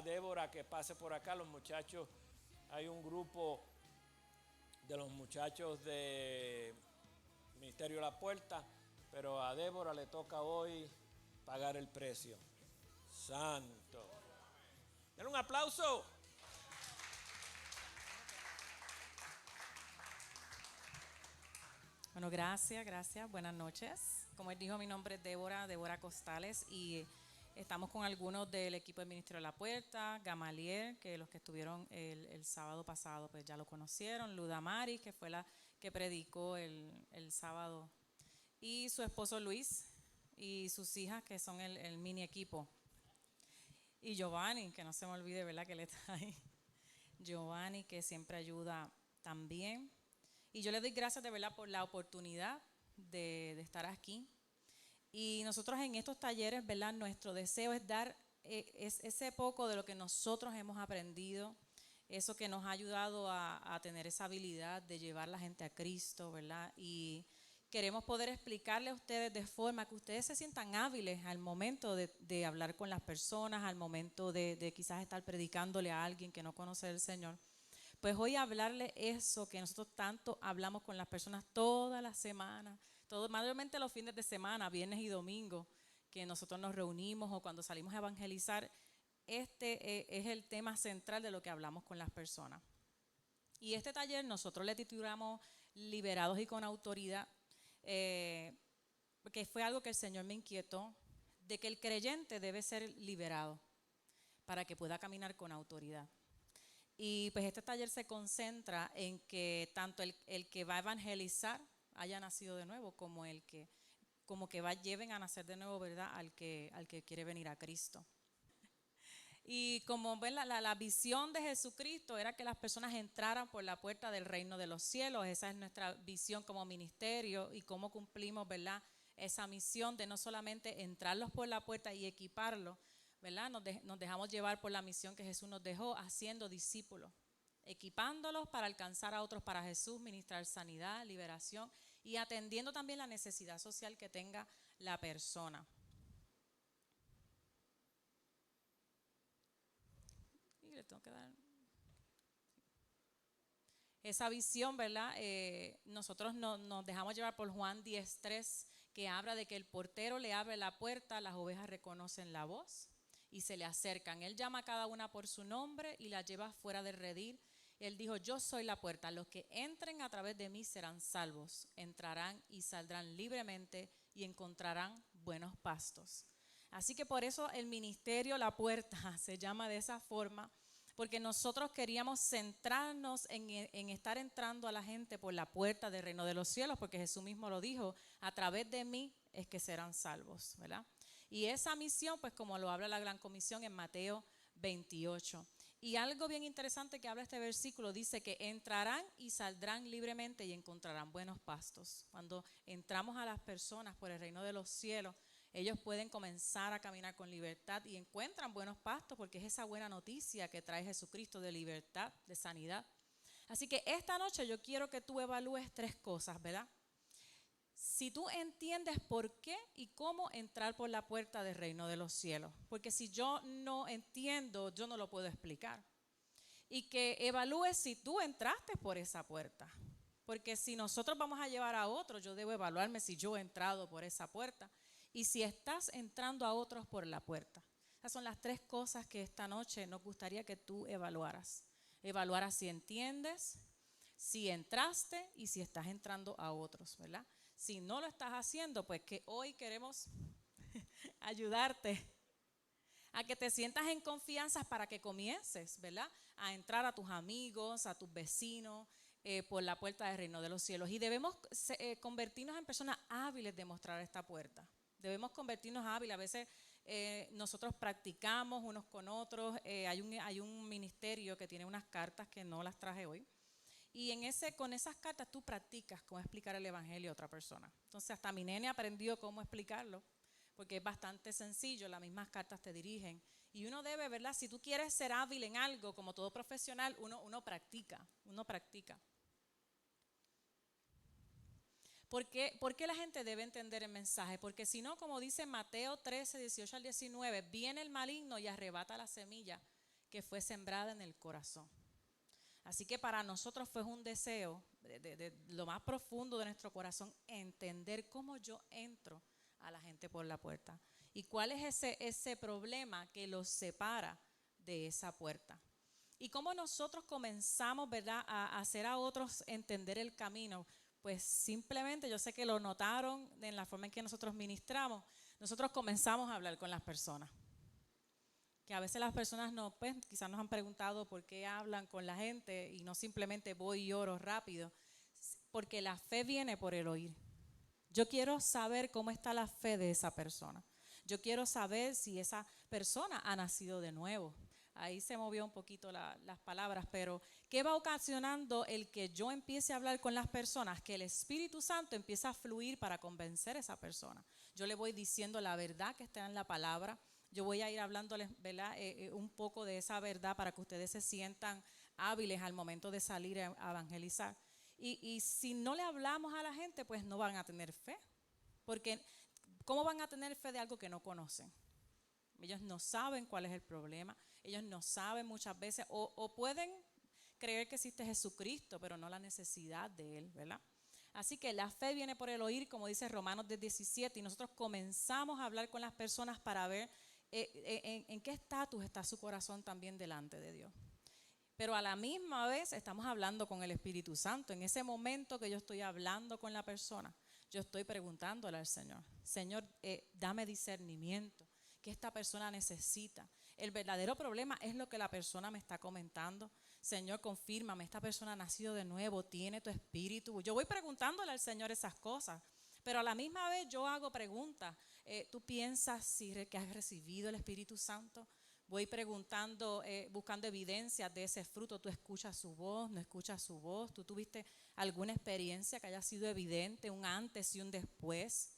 Débora que pase por acá. Los muchachos, hay un grupo de los muchachos de Ministerio La Puerta, pero a Débora le toca hoy pagar el precio. Santo. Denle un aplauso. Bueno, gracias. Buenas noches. Como él dijo, mi nombre es Débora Costales, y estamos con algunos del equipo del Ministerio de La Puerta, Gamaliel, que los que estuvieron el sábado pasado pues ya lo conocieron, Ludamari, que fue la que predicó el sábado, y su esposo Luis, y sus hijas, que son el mini equipo. Y Giovanni, que no se me olvide, ¿verdad?, que él está ahí. Giovanni, que siempre ayuda también. Y yo le doy gracias de verdad por la oportunidad de estar aquí. Y nosotros en estos talleres, ¿verdad?, nuestro deseo es dar ese poco de lo que nosotros hemos aprendido, eso que nos ha ayudado a tener esa habilidad de llevar a la gente a Cristo, ¿verdad? Y queremos poder explicarle a ustedes de forma que ustedes se sientan hábiles al momento de hablar con las personas, al momento de quizás estar predicándole a alguien que no conoce al Señor. Pues hoy hablarle eso que nosotros tanto hablamos con las personas toda la semana, mayormente los fines de semana, viernes y domingo, que nosotros nos reunimos o cuando salimos a evangelizar. Este es el tema central de lo que hablamos con las personas. Y este taller nosotros le titulamos Liberados y con Autoridad, porque fue algo que el Señor me inquietó, de que el creyente debe ser liberado para que pueda caminar con autoridad. Y pues este taller se concentra en que tanto el que va a evangelizar haya nacido de nuevo, como lleven a nacer de nuevo, ¿verdad?, al que quiere venir a Cristo. Y como ven, la visión de Jesucristo era que las personas entraran por la puerta del reino de los cielos. Esa es nuestra visión como ministerio, y cómo cumplimos, ¿verdad?, esa misión de no solamente entrarlos por la puerta y equiparlos, ¿verdad? Nos dejamos llevar por la misión que Jesús nos dejó, haciendo discípulos, equipándolos para alcanzar a otros para Jesús, ministrar sanidad, liberación, y atendiendo también la necesidad social que tenga la persona. Y le tengo que dar esa visión, ¿verdad? Nosotros nos dejamos llevar por Juan 10:3, que habla de que el portero le abre la puerta, las ovejas reconocen la voz y se le acercan. Él llama a cada una por su nombre y la lleva fuera del redil. Él dijo: yo soy la puerta, los que entren a través de mí serán salvos, entrarán y saldrán libremente y encontrarán buenos pastos. Así que por eso el ministerio La Puerta se llama de esa forma, porque nosotros queríamos centrarnos en estar entrando a la gente por la puerta del reino de los cielos, porque Jesús mismo lo dijo: a través de mí es que serán salvos, ¿verdad? Y esa misión, pues como lo habla la Gran Comisión en Mateo 28. Y algo bien interesante que habla este versículo, dice que entrarán y saldrán libremente y encontrarán buenos pastos. Cuando entramos a las personas por el reino de los cielos, ellos pueden comenzar a caminar con libertad y encuentran buenos pastos, porque es esa buena noticia que trae Jesucristo de libertad, de sanidad. Así que esta noche yo quiero que tú evalúes 3 cosas, ¿verdad? Si tú entiendes por qué y cómo entrar por la puerta del reino de los cielos, porque si yo no entiendo, yo no lo puedo explicar. Y que evalúes si tú entraste por esa puerta, porque si nosotros vamos a llevar a otros, yo debo evaluarme si yo he entrado por esa puerta y si estás entrando a otros por la puerta. Esas son las 3 cosas que esta noche nos gustaría que tú evaluaras. Evaluaras si entiendes, si entraste y si estás entrando a otros, ¿verdad? Si no lo estás haciendo, pues que hoy queremos ayudarte a que te sientas en confianza para que comiences, ¿verdad?, a entrar a tus amigos, a tus vecinos, por la puerta del reino de los cielos. Y debemos convertirnos en personas hábiles de mostrar esta puerta. Debemos convertirnos hábiles. A veces nosotros practicamos unos con otros. Hay un ministerio que tiene unas cartas que no las traje hoy. Y con esas cartas tú practicas cómo explicar el evangelio a otra persona. Entonces hasta mi nene aprendió cómo explicarlo, porque es bastante sencillo, las mismas cartas te dirigen. Y uno debe, ¿verdad? Si tú quieres ser hábil en algo, como todo profesional, uno practica. ¿Por qué la gente debe entender el mensaje? Porque si no, como dice Mateo 13, 18 al 19, viene el maligno y arrebata la semilla que fue sembrada en el corazón. Así que para nosotros fue un deseo de lo más profundo de nuestro corazón entender cómo yo entro a la gente por la puerta y cuál es ese problema que los separa de esa puerta. Y cómo nosotros comenzamos, ¿verdad?, a hacer a otros entender el camino. Pues simplemente, yo sé que lo notaron en la forma en que nosotros ministramos, nosotros comenzamos a hablar con las personas. Que a veces las personas pues, quizás nos han preguntado por qué hablan con la gente y no simplemente voy y oro rápido, porque la fe viene por el oír. Yo quiero saber cómo está la fe de esa persona. Yo quiero saber si esa persona ha nacido de nuevo. Ahí se movió un poquito las palabras, pero ¿qué va ocasionando el que yo empiece a hablar con las personas? Que el Espíritu Santo empieza a fluir para convencer a esa persona. Yo le voy diciendo la verdad que está en la palabra. Yo voy a ir hablándoles, ¿verdad? Un poco de esa verdad para que ustedes se sientan hábiles al momento de salir a evangelizar. Y si no le hablamos a la gente, pues no van a tener fe. Porque ¿cómo van a tener fe de algo que no conocen? Ellos no saben cuál es el problema. Ellos no saben muchas veces o pueden creer que existe Jesucristo, pero no la necesidad de Él, ¿verdad? Así que la fe viene por el oír, como dice Romanos 17, y nosotros comenzamos a hablar con las personas para ver en qué estatus está su corazón también delante de Dios. Pero a la misma vez estamos hablando con el Espíritu Santo. En ese momento que yo estoy hablando con la persona, yo estoy preguntándole al Señor, Señor, dame discernimiento, ¿qué esta persona necesita? El verdadero problema es lo que la persona me está comentando. Señor, confírmame, esta persona ha nacido de nuevo, tiene tu espíritu. Yo voy preguntándole al Señor esas cosas, pero a la misma vez yo hago preguntas. ¿Tú piensas que has recibido el Espíritu Santo? Voy preguntando, buscando evidencias de ese fruto. ¿Tú escuchas su voz? ¿No escuchas su voz? ¿Tú tuviste alguna experiencia que haya sido evidente, un antes y un después?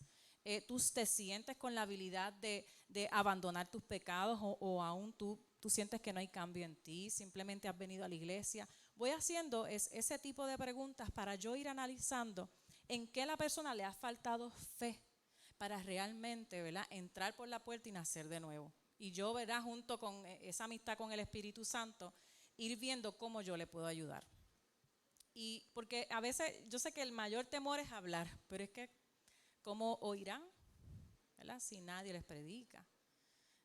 ¿Tú te sientes con la habilidad de abandonar tus pecados o aún tú sientes que no hay cambio en ti? ¿Simplemente has venido a la iglesia? Voy haciendo ese tipo de preguntas para yo ir analizando en qué la persona le ha faltado fe para realmente, ¿verdad?, entrar por la puerta y nacer de nuevo. Y yo, ¿verdad?, junto con esa amistad con el Espíritu Santo, ir viendo cómo yo le puedo ayudar. Y porque a veces yo sé que el mayor temor es hablar, pero es que ¿cómo oirán? ¿Verdad? Si nadie les predica.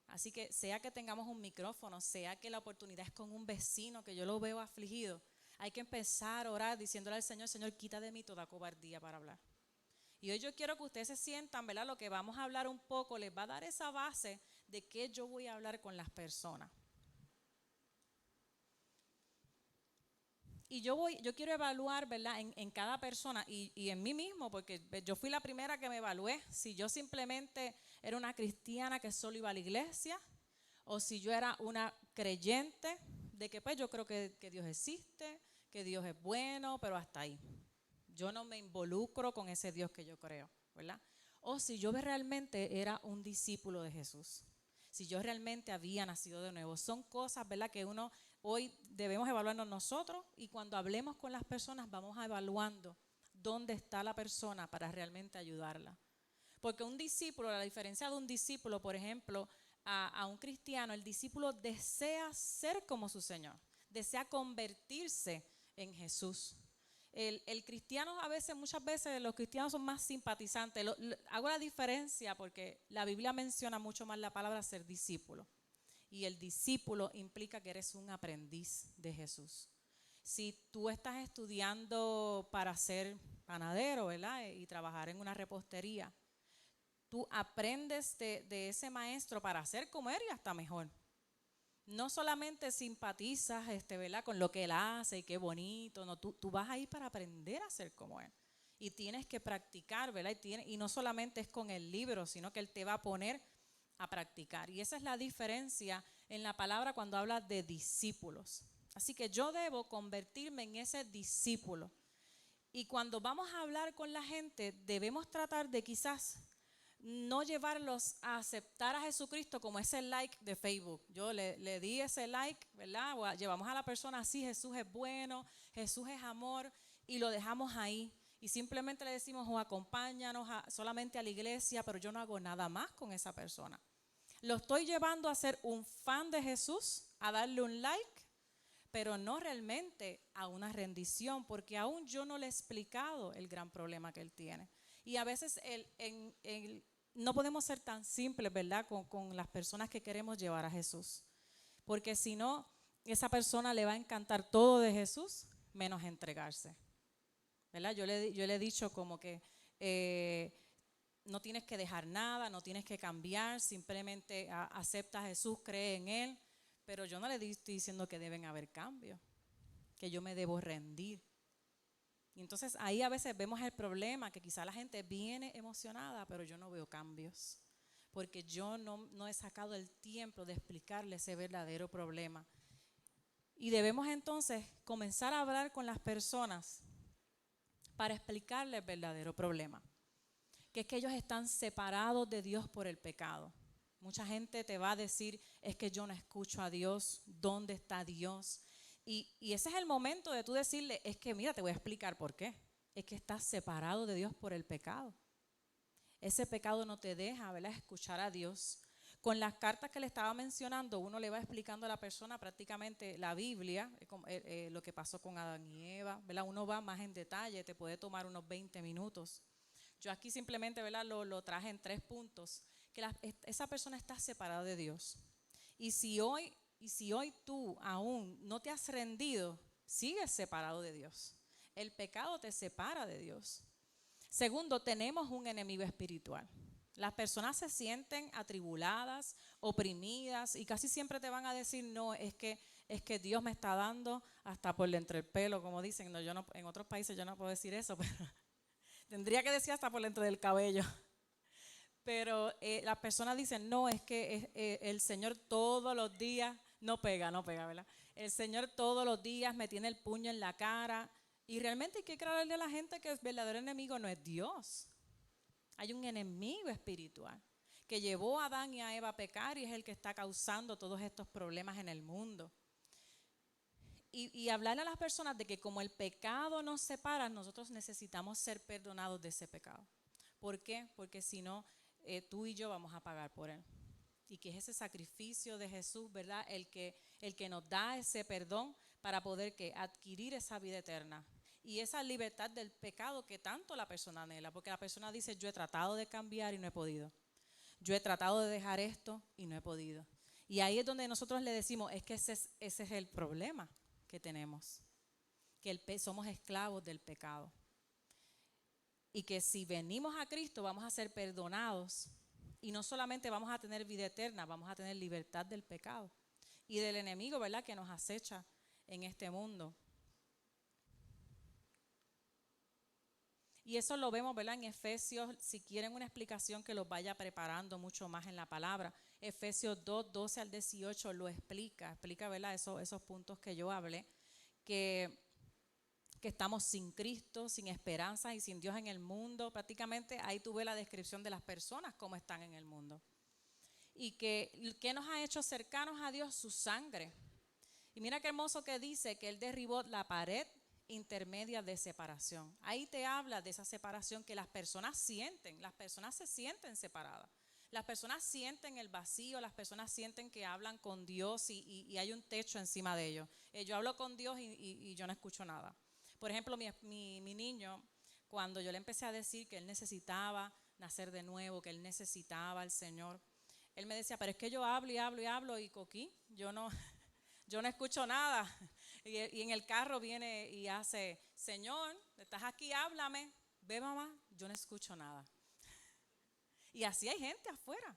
Así que sea que tengamos un micrófono, sea que la oportunidad es con un vecino que yo lo veo afligido, hay que empezar a orar diciéndole al Señor, Señor, quita de mí toda cobardía para hablar. Y hoy yo quiero que ustedes se sientan, ¿verdad? Lo que vamos a hablar un poco les va a dar esa base de qué yo voy a hablar con las personas. Y yo quiero evaluar, ¿verdad?, en cada persona y en mí mismo, porque yo fui la primera que me evalué. Si yo simplemente era una cristiana que solo iba a la iglesia, o si yo era una creyente de que pues yo creo que Dios existe, que Dios es bueno, pero hasta ahí. Yo no me involucro con ese Dios que yo creo, ¿verdad? O si yo realmente era un discípulo de Jesús, si yo realmente había nacido de nuevo. Son cosas, ¿verdad?, que uno hoy debemos evaluarnos nosotros y cuando hablemos con las personas vamos a evaluando dónde está la persona para realmente ayudarla. Porque un discípulo, la diferencia de un discípulo, por ejemplo, a un cristiano, el discípulo desea ser como su Señor, desea convertirse en Jesús. El cristiano muchas veces los cristianos son más simpatizantes. Hago la diferencia porque la Biblia menciona mucho más la palabra ser discípulo. Y el discípulo implica que eres un aprendiz de Jesús. Si tú estás estudiando para ser panadero, ¿verdad?, y trabajar en una repostería, tú aprendes de ese maestro para hacer comer y hasta mejor. No solamente simpatizas, ¿verdad?, con lo que él hace y qué bonito, no, tú vas ahí para aprender a ser como él. Y tienes que practicar, ¿verdad? Y no solamente es con el libro, sino que él te va a poner a practicar. Y esa es la diferencia en la palabra cuando habla de discípulos. Así que yo debo convertirme en ese discípulo. Y cuando vamos a hablar con la gente, debemos tratar de quizás no llevarlos a aceptar a Jesucristo como ese like de Facebook. Yo le di ese like, ¿verdad? Llevamos a la persona así, Jesús es bueno, Jesús es amor, y lo dejamos ahí. Y simplemente le decimos, acompáñanos solamente a la iglesia, pero yo no hago nada más con esa persona. Lo estoy llevando a ser un fan de Jesús, a darle un like, pero no realmente a una rendición, porque aún yo no le he explicado el gran problema que él tiene. Y a veces no podemos ser tan simples, ¿verdad?, con las personas que queremos llevar a Jesús, porque si no, esa persona le va a encantar todo de Jesús, menos entregarse, ¿verdad? Yo le he dicho como que no tienes que dejar nada, no tienes que cambiar, simplemente acepta a Jesús, cree en Él, pero yo no le estoy diciendo que deben haber cambios, que yo me debo rendir. Y entonces ahí a veces vemos el problema, que quizá la gente viene emocionada, pero yo no veo cambios, porque yo no he sacado el tiempo de explicarle ese verdadero problema. Y debemos entonces comenzar a hablar con las personas para explicarles el verdadero problema, que es que ellos están separados de Dios por el pecado. Mucha gente te va a decir, es que yo no escucho a Dios, ¿dónde está Dios? Y ese es el momento de tú decirle, es que mira, te voy a explicar por qué. Es que estás separado de Dios por el pecado. Ese pecado no te deja, ¿verdad?, escuchar a Dios. Con las cartas que le estaba mencionando, uno le va explicando a la persona prácticamente la Biblia, lo que pasó con Adán y Eva, ¿verdad? Uno va más en detalle, te puede tomar unos 20 minutos. Yo aquí simplemente, ¿verdad?, lo traje en 3 puntos, que esa persona está separada de Dios. Y si hoy tú aún no te has rendido, sigues separado de Dios. El pecado te separa de Dios. Segundo, tenemos un enemigo espiritual. Las personas se sienten atribuladas, oprimidas, y casi siempre te van a decir, no, es que Dios me está dando hasta por dentro del pelo, como dicen. No, yo no, en otros países yo no puedo decir eso, pero tendría que decir hasta por dentro del cabello. Pero las personas dicen, no, es que el Señor todos los días, no pega, ¿verdad? El Señor todos los días me tiene el puño en la cara. Y realmente hay que aclararle a la gente que el verdadero enemigo no es Dios. Hay un enemigo espiritual que llevó a Adán y a Eva a pecar y es el que está causando todos estos problemas en el mundo. Y hablarle a las personas de que como el pecado nos separa, nosotros necesitamos ser perdonados de ese pecado. ¿Por qué? Porque si no, tú y yo vamos a pagar por él. Y que es ese sacrificio de Jesús, ¿verdad?, el que nos da ese perdón para poder adquirir esa vida eterna. Y esa libertad del pecado que tanto la persona anhela, porque la persona dice, yo he tratado de cambiar y no he podido. Yo he tratado de dejar esto y no he podido. Y ahí es donde nosotros le decimos, es que ese es el problema que tenemos, que somos esclavos del pecado. Y que si venimos a Cristo vamos a ser perdonados y no solamente vamos a tener vida eterna, vamos a tener libertad del pecado y del enemigo, ¿verdad?, que nos acecha en este mundo. Y eso lo vemos, ¿verdad?, en Efesios. Si quieren una explicación que los vaya preparando mucho más en la palabra, Efesios 2, 12 al 18 lo explica, ¿verdad?, esos puntos que yo hablé, que estamos sin Cristo, sin esperanza y sin Dios en el mundo. Prácticamente ahí tuve la descripción de las personas como están en el mundo. Y que nos ha hecho cercanos a Dios, su sangre. Y mira qué hermoso que dice que Él derribó la pared intermedia de separación. Ahí te habla de esa separación que las personas sienten. Las personas se sienten separadas. Las personas sienten el vacío, las personas sienten que hablan con Dios y hay un techo encima de ellos. Yo hablo con Dios y yo no escucho nada. Por ejemplo, mi niño, cuando yo le empecé a decir que él necesitaba nacer de nuevo, que él necesitaba al Señor, él me decía, pero es que yo hablo y hablo y hablo y coquí, yo no escucho nada. Y en el carro viene y hace, Señor, estás aquí, háblame. Ve, mamá, yo no escucho nada. Y así hay gente afuera.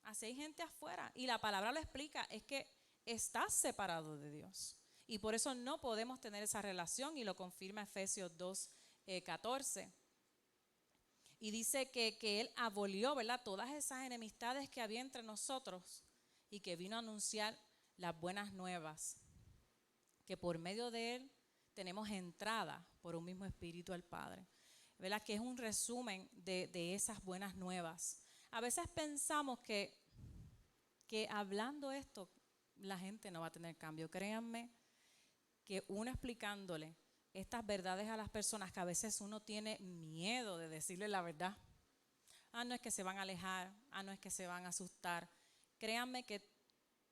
Así hay gente afuera. Y la palabra lo explica, es que estás separado de Dios. Y por eso no podemos tener esa relación, y lo confirma Efesios 2, 14. Y dice que Él abolió, ¿verdad?, todas esas enemistades que había entre nosotros y que vino a anunciar las buenas nuevas, que por medio de Él tenemos entrada por un mismo espíritu al Padre, ¿verdad?, que es un resumen de esas buenas nuevas. A veces pensamos que hablando esto la gente no va a tener cambio. Créanme que uno explicándole estas verdades a las personas, que a veces uno tiene miedo de decirle la verdad. No es que se van a alejar, no es que se van a asustar. Créanme que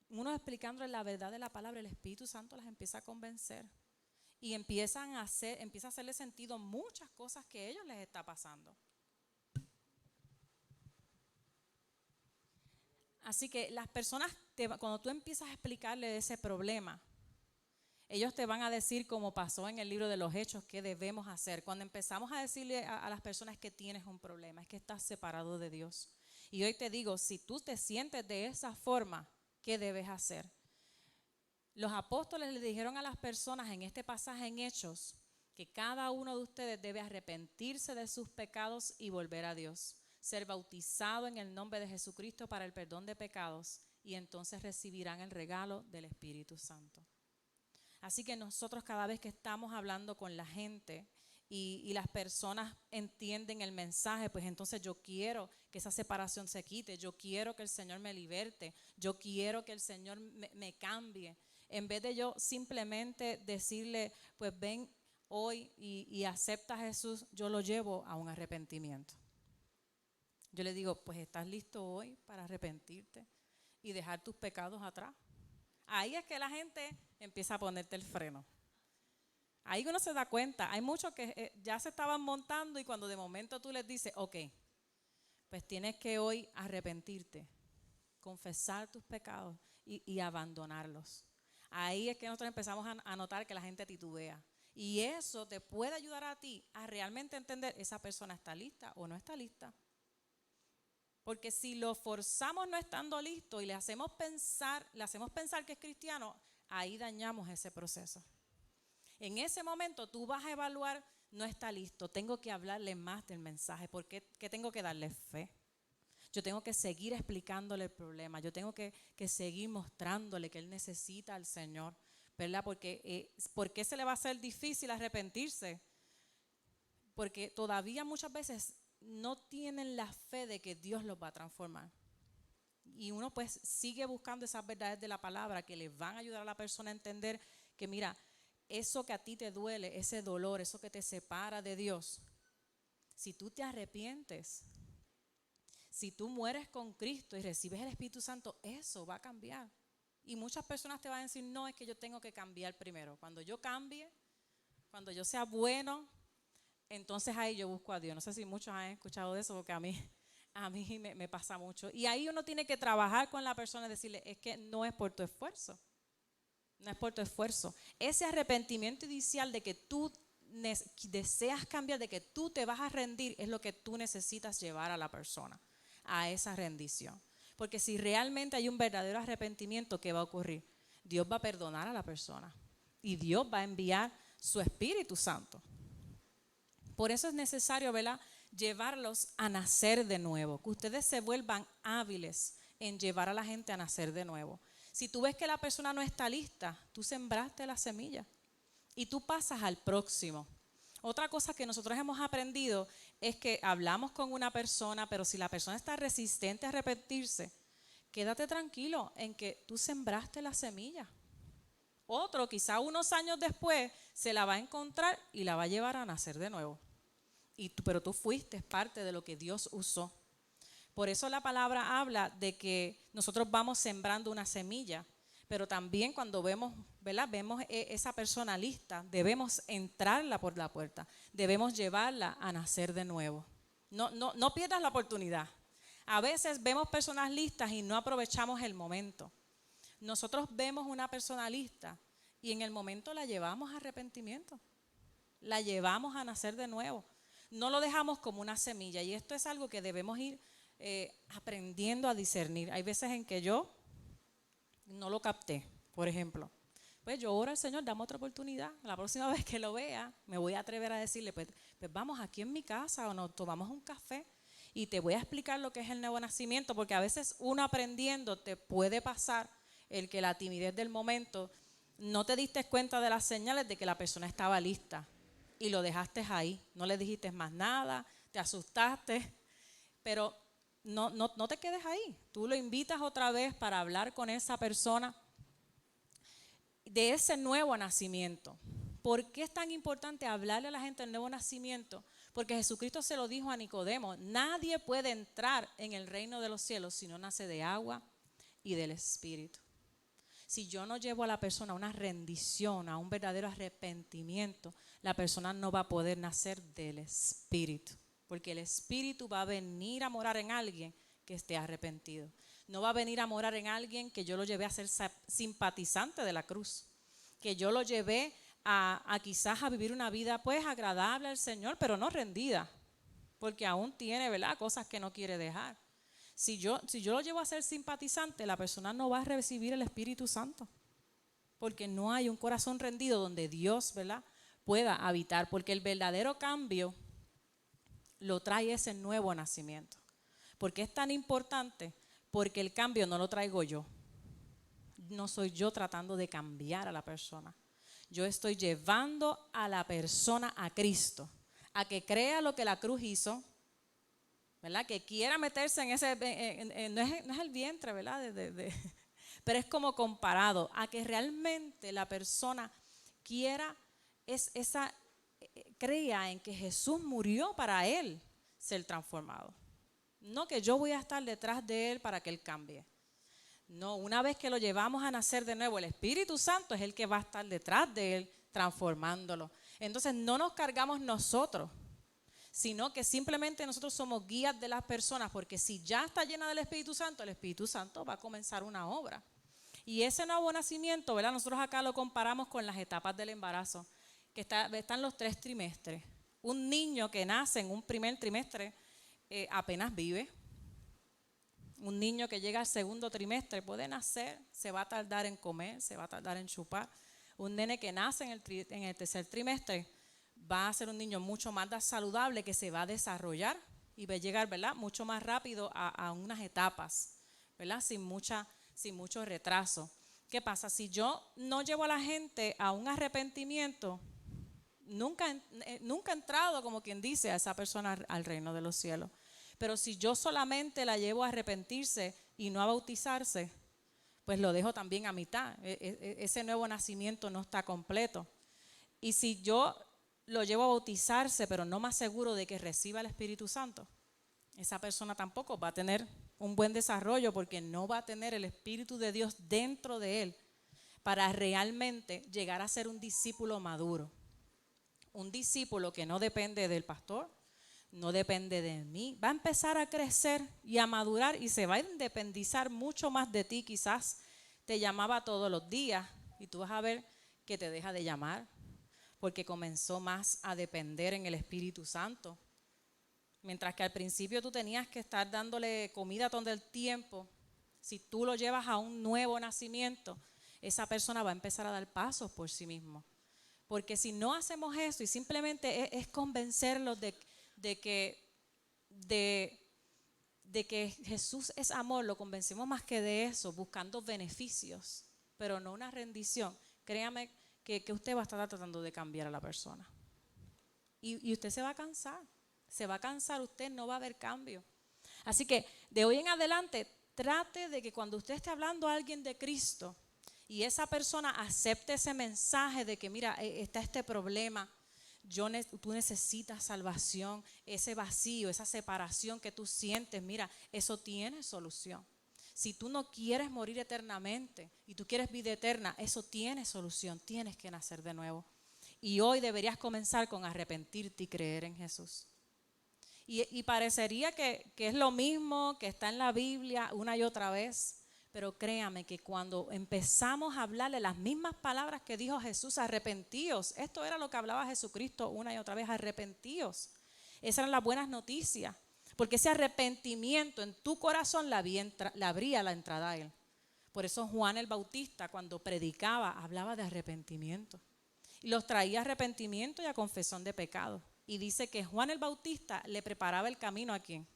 uno explicándole la verdad de la palabra, el Espíritu Santo las empieza a convencer y empieza a hacerle sentido muchas cosas que a ellos les está pasando. Así que las personas, cuando tú empiezas a explicarle ese problema, ellos te van a decir, como pasó en el libro de los Hechos, qué debemos hacer. Cuando empezamos a decirle a las personas que tienes un problema, es que estás separado de Dios. Y hoy te digo, si tú te sientes de esa forma, ¿qué debes hacer? Los apóstoles le dijeron a las personas en este pasaje en Hechos que cada uno de ustedes debe arrepentirse de sus pecados y volver a Dios, ser bautizado en el nombre de Jesucristo para el perdón de pecados y entonces recibirán el regalo del Espíritu Santo. Así que nosotros cada vez que estamos hablando con la gente y las personas entienden el mensaje, pues entonces yo quiero que esa separación se quite, yo quiero que el Señor me liberte, yo quiero que el Señor me cambie. En vez de yo simplemente decirle, pues ven hoy y acepta a Jesús, yo lo llevo a un arrepentimiento. Yo le digo, pues estás listo hoy para arrepentirte y dejar tus pecados atrás. Ahí es que la gente empieza a ponerte el freno. Ahí uno se da cuenta. Hay muchos que ya se estaban montando y cuando de momento tú les dices, ok, pues tienes que hoy arrepentirte, confesar tus pecados y abandonarlos. Ahí es que nosotros empezamos a notar que la gente titubea. Y eso te puede ayudar a ti a realmente entender, esa persona está lista o no está lista. Porque si lo forzamos no estando listo y le hacemos pensar que es cristiano, ahí dañamos ese proceso. En ese momento tú vas a evaluar, no está listo, tengo que hablarle más del mensaje, porque ¿qué tengo que darle? Fe. Yo tengo que seguir explicándole el problema, yo tengo que seguir mostrándole que él necesita al Señor, ¿verdad? Porque ¿por qué se le va a hacer difícil arrepentirse? Porque todavía muchas veces no tienen la fe de que Dios los va a transformar. Y uno pues sigue buscando esas verdades de la palabra que les van a ayudar a la persona a entender que mira, eso que a ti te duele, ese dolor, eso que te separa de Dios, si tú te arrepientes, si tú mueres con Cristo y recibes el Espíritu Santo, eso va a cambiar. Y muchas personas te van a decir, no, es que yo tengo que cambiar primero. Cuando yo cambie, cuando yo sea bueno, entonces ahí yo busco a Dios. No sé si muchos han escuchado de eso, porque a mí me pasa mucho. Y ahí uno tiene que trabajar con la persona y decirle, es que no es por tu esfuerzo. No es por tu esfuerzo. Ese arrepentimiento inicial de que tú deseas cambiar, de que tú te vas a rendir, es lo que tú necesitas llevar a la persona, a esa rendición. Porque si realmente hay un verdadero arrepentimiento, ¿qué va a ocurrir? Dios va a perdonar a la persona y Dios va a enviar su Espíritu Santo. Por eso es necesario, ¿verdad?, llevarlos a nacer de nuevo, que ustedes se vuelvan hábiles en llevar a la gente a nacer de nuevo. Si tú ves que la persona no está lista, tú sembraste la semilla y tú pasas al próximo. Otra cosa que nosotros hemos aprendido es que hablamos con una persona, pero si la persona está resistente a arrepentirse, quédate tranquilo en que tú sembraste la semilla. Otro, quizá unos años después, se la va a encontrar y la va a llevar a nacer de nuevo. Pero tú fuiste parte de lo que Dios usó. Por eso la palabra habla de que nosotros vamos sembrando una semilla, pero también cuando vemos, ¿verdad?, vemos esa persona lista, debemos entrarla por la puerta, debemos llevarla a nacer de nuevo. No pierdas la oportunidad. A veces vemos personas listas y no aprovechamos el momento. Nosotros vemos una persona lista y en el momento la llevamos a arrepentimiento, la llevamos a nacer de nuevo. No lo dejamos como una semilla y esto es algo que debemos ir aprendiendo a discernir. Hay veces en que yo no lo capté, por ejemplo. Pues yo oro al Señor, dame otra oportunidad. La próxima vez que lo vea, me voy a atrever a decirle, pues vamos aquí en mi casa o nos tomamos un café y te voy a explicar lo que es el nuevo nacimiento, porque a veces uno aprendiendo te puede pasar el que la timidez del momento, no te diste cuenta de las señales de que la persona estaba lista y lo dejaste ahí, no le dijiste más nada, te asustaste, pero no te quedes ahí, tú lo invitas otra vez para hablar con esa persona de ese nuevo nacimiento. ¿Por qué es tan importante hablarle a la gente del nuevo nacimiento? Porque Jesucristo se lo dijo a Nicodemo, nadie puede entrar en el reino de los cielos si no nace de agua y del Espíritu. Si yo no llevo a la persona a una rendición, a un verdadero arrepentimiento, la persona no va a poder nacer del Espíritu. Porque el Espíritu va a venir a morar en alguien que esté arrepentido. No va a venir a morar en alguien que yo lo llevé a ser simpatizante de la cruz. Que yo lo llevé a quizás a vivir una vida pues agradable al Señor, pero no rendida. Porque aún tiene, ¿verdad?, cosas que no quiere dejar. Si yo lo llevo a ser simpatizante, la persona no va a recibir el Espíritu Santo. Porque no hay un corazón rendido donde Dios, ¿verdad?, pueda habitar. Porque el verdadero cambio lo trae ese nuevo nacimiento. ¿Por qué es tan importante? Porque el cambio no lo traigo yo. No soy yo tratando de cambiar a la persona. Yo estoy llevando a la persona a Cristo, a que crea lo que la cruz hizo, ¿verdad? Que quiera meterse en ese, no es el vientre, ¿verdad? Pero es como comparado a que realmente la persona quiera, crea en que Jesús murió para él ser transformado. No que yo voy a estar detrás de él para que él cambie. No, una vez que lo llevamos a nacer de nuevo, el Espíritu Santo es el que va a estar detrás de él transformándolo. Entonces no nos cargamos nosotros, sino que simplemente nosotros somos guías de las personas, porque si ya está llena del Espíritu Santo, el Espíritu Santo va a comenzar una obra. Y ese nuevo nacimiento, ¿verdad? Nosotros acá lo comparamos con las etapas del embarazo, que están los 3 trimestres. Un niño que nace en un primer trimestre apenas vive. Un niño que llega al segundo trimestre puede nacer, se va a tardar en comer, se va a tardar en chupar. Un nene que nace en el tercer trimestre va a ser un niño mucho más saludable, que se va a desarrollar y va a llegar, ¿verdad?, mucho más rápido a unas etapas, ¿verdad?, sin mucho retraso. ¿Qué pasa? Si yo no llevo a la gente a un arrepentimiento, nunca ha entrado, como quien dice, a esa persona al reino de los cielos. Pero si yo solamente la llevo a arrepentirse y no a bautizarse, pues lo dejo también a mitad. Ese nuevo nacimiento no está completo. Y si yo lo llevo a bautizarse, pero no me aseguro de que reciba el Espíritu Santo, esa persona tampoco va a tener un buen desarrollo, porque no va a tener el Espíritu de Dios dentro de él para realmente llegar a ser un discípulo maduro. Un discípulo que no depende del pastor, no depende de mí, va a empezar a crecer y a madurar y se va a independizar mucho más de ti. Quizás te llamaba todos los días y tú vas a ver que te deja de llamar porque comenzó más a depender en el Espíritu Santo. Mientras que al principio tú tenías que estar dándole comida todo el tiempo, si tú lo llevas a un nuevo nacimiento, esa persona va a empezar a dar pasos por sí mismo. Porque si no hacemos eso y simplemente es convencerlos de que Jesús es amor, lo convencemos más que de eso, buscando beneficios, pero no una rendición. Créame que usted va a estar tratando de cambiar a la persona. Y usted se va a cansar, usted no va a ver cambio. Así que de hoy en adelante, trate de que cuando usted esté hablando a alguien de Cristo y esa persona acepte ese mensaje de que mira, está este problema, tú necesitas salvación, ese vacío, esa separación que tú sientes, mira, eso tiene solución. Si tú no quieres morir eternamente y tú quieres vida eterna, eso tiene solución, tienes que nacer de nuevo. Y hoy deberías comenzar con arrepentirte y creer en Jesús. Y parecería que es lo mismo que está en la Biblia una y otra vez, pero créame que cuando empezamos a hablarle las mismas palabras que dijo Jesús, arrepentíos, esto era lo que hablaba Jesucristo una y otra vez, arrepentíos. Esas eran las buenas noticias, porque ese arrepentimiento en tu corazón le abría la entrada a él. Por eso Juan el Bautista, cuando predicaba, hablaba de arrepentimiento. Y los traía a arrepentimiento y a confesión de pecado. Y dice que Juan el Bautista le preparaba el camino ¿a quién?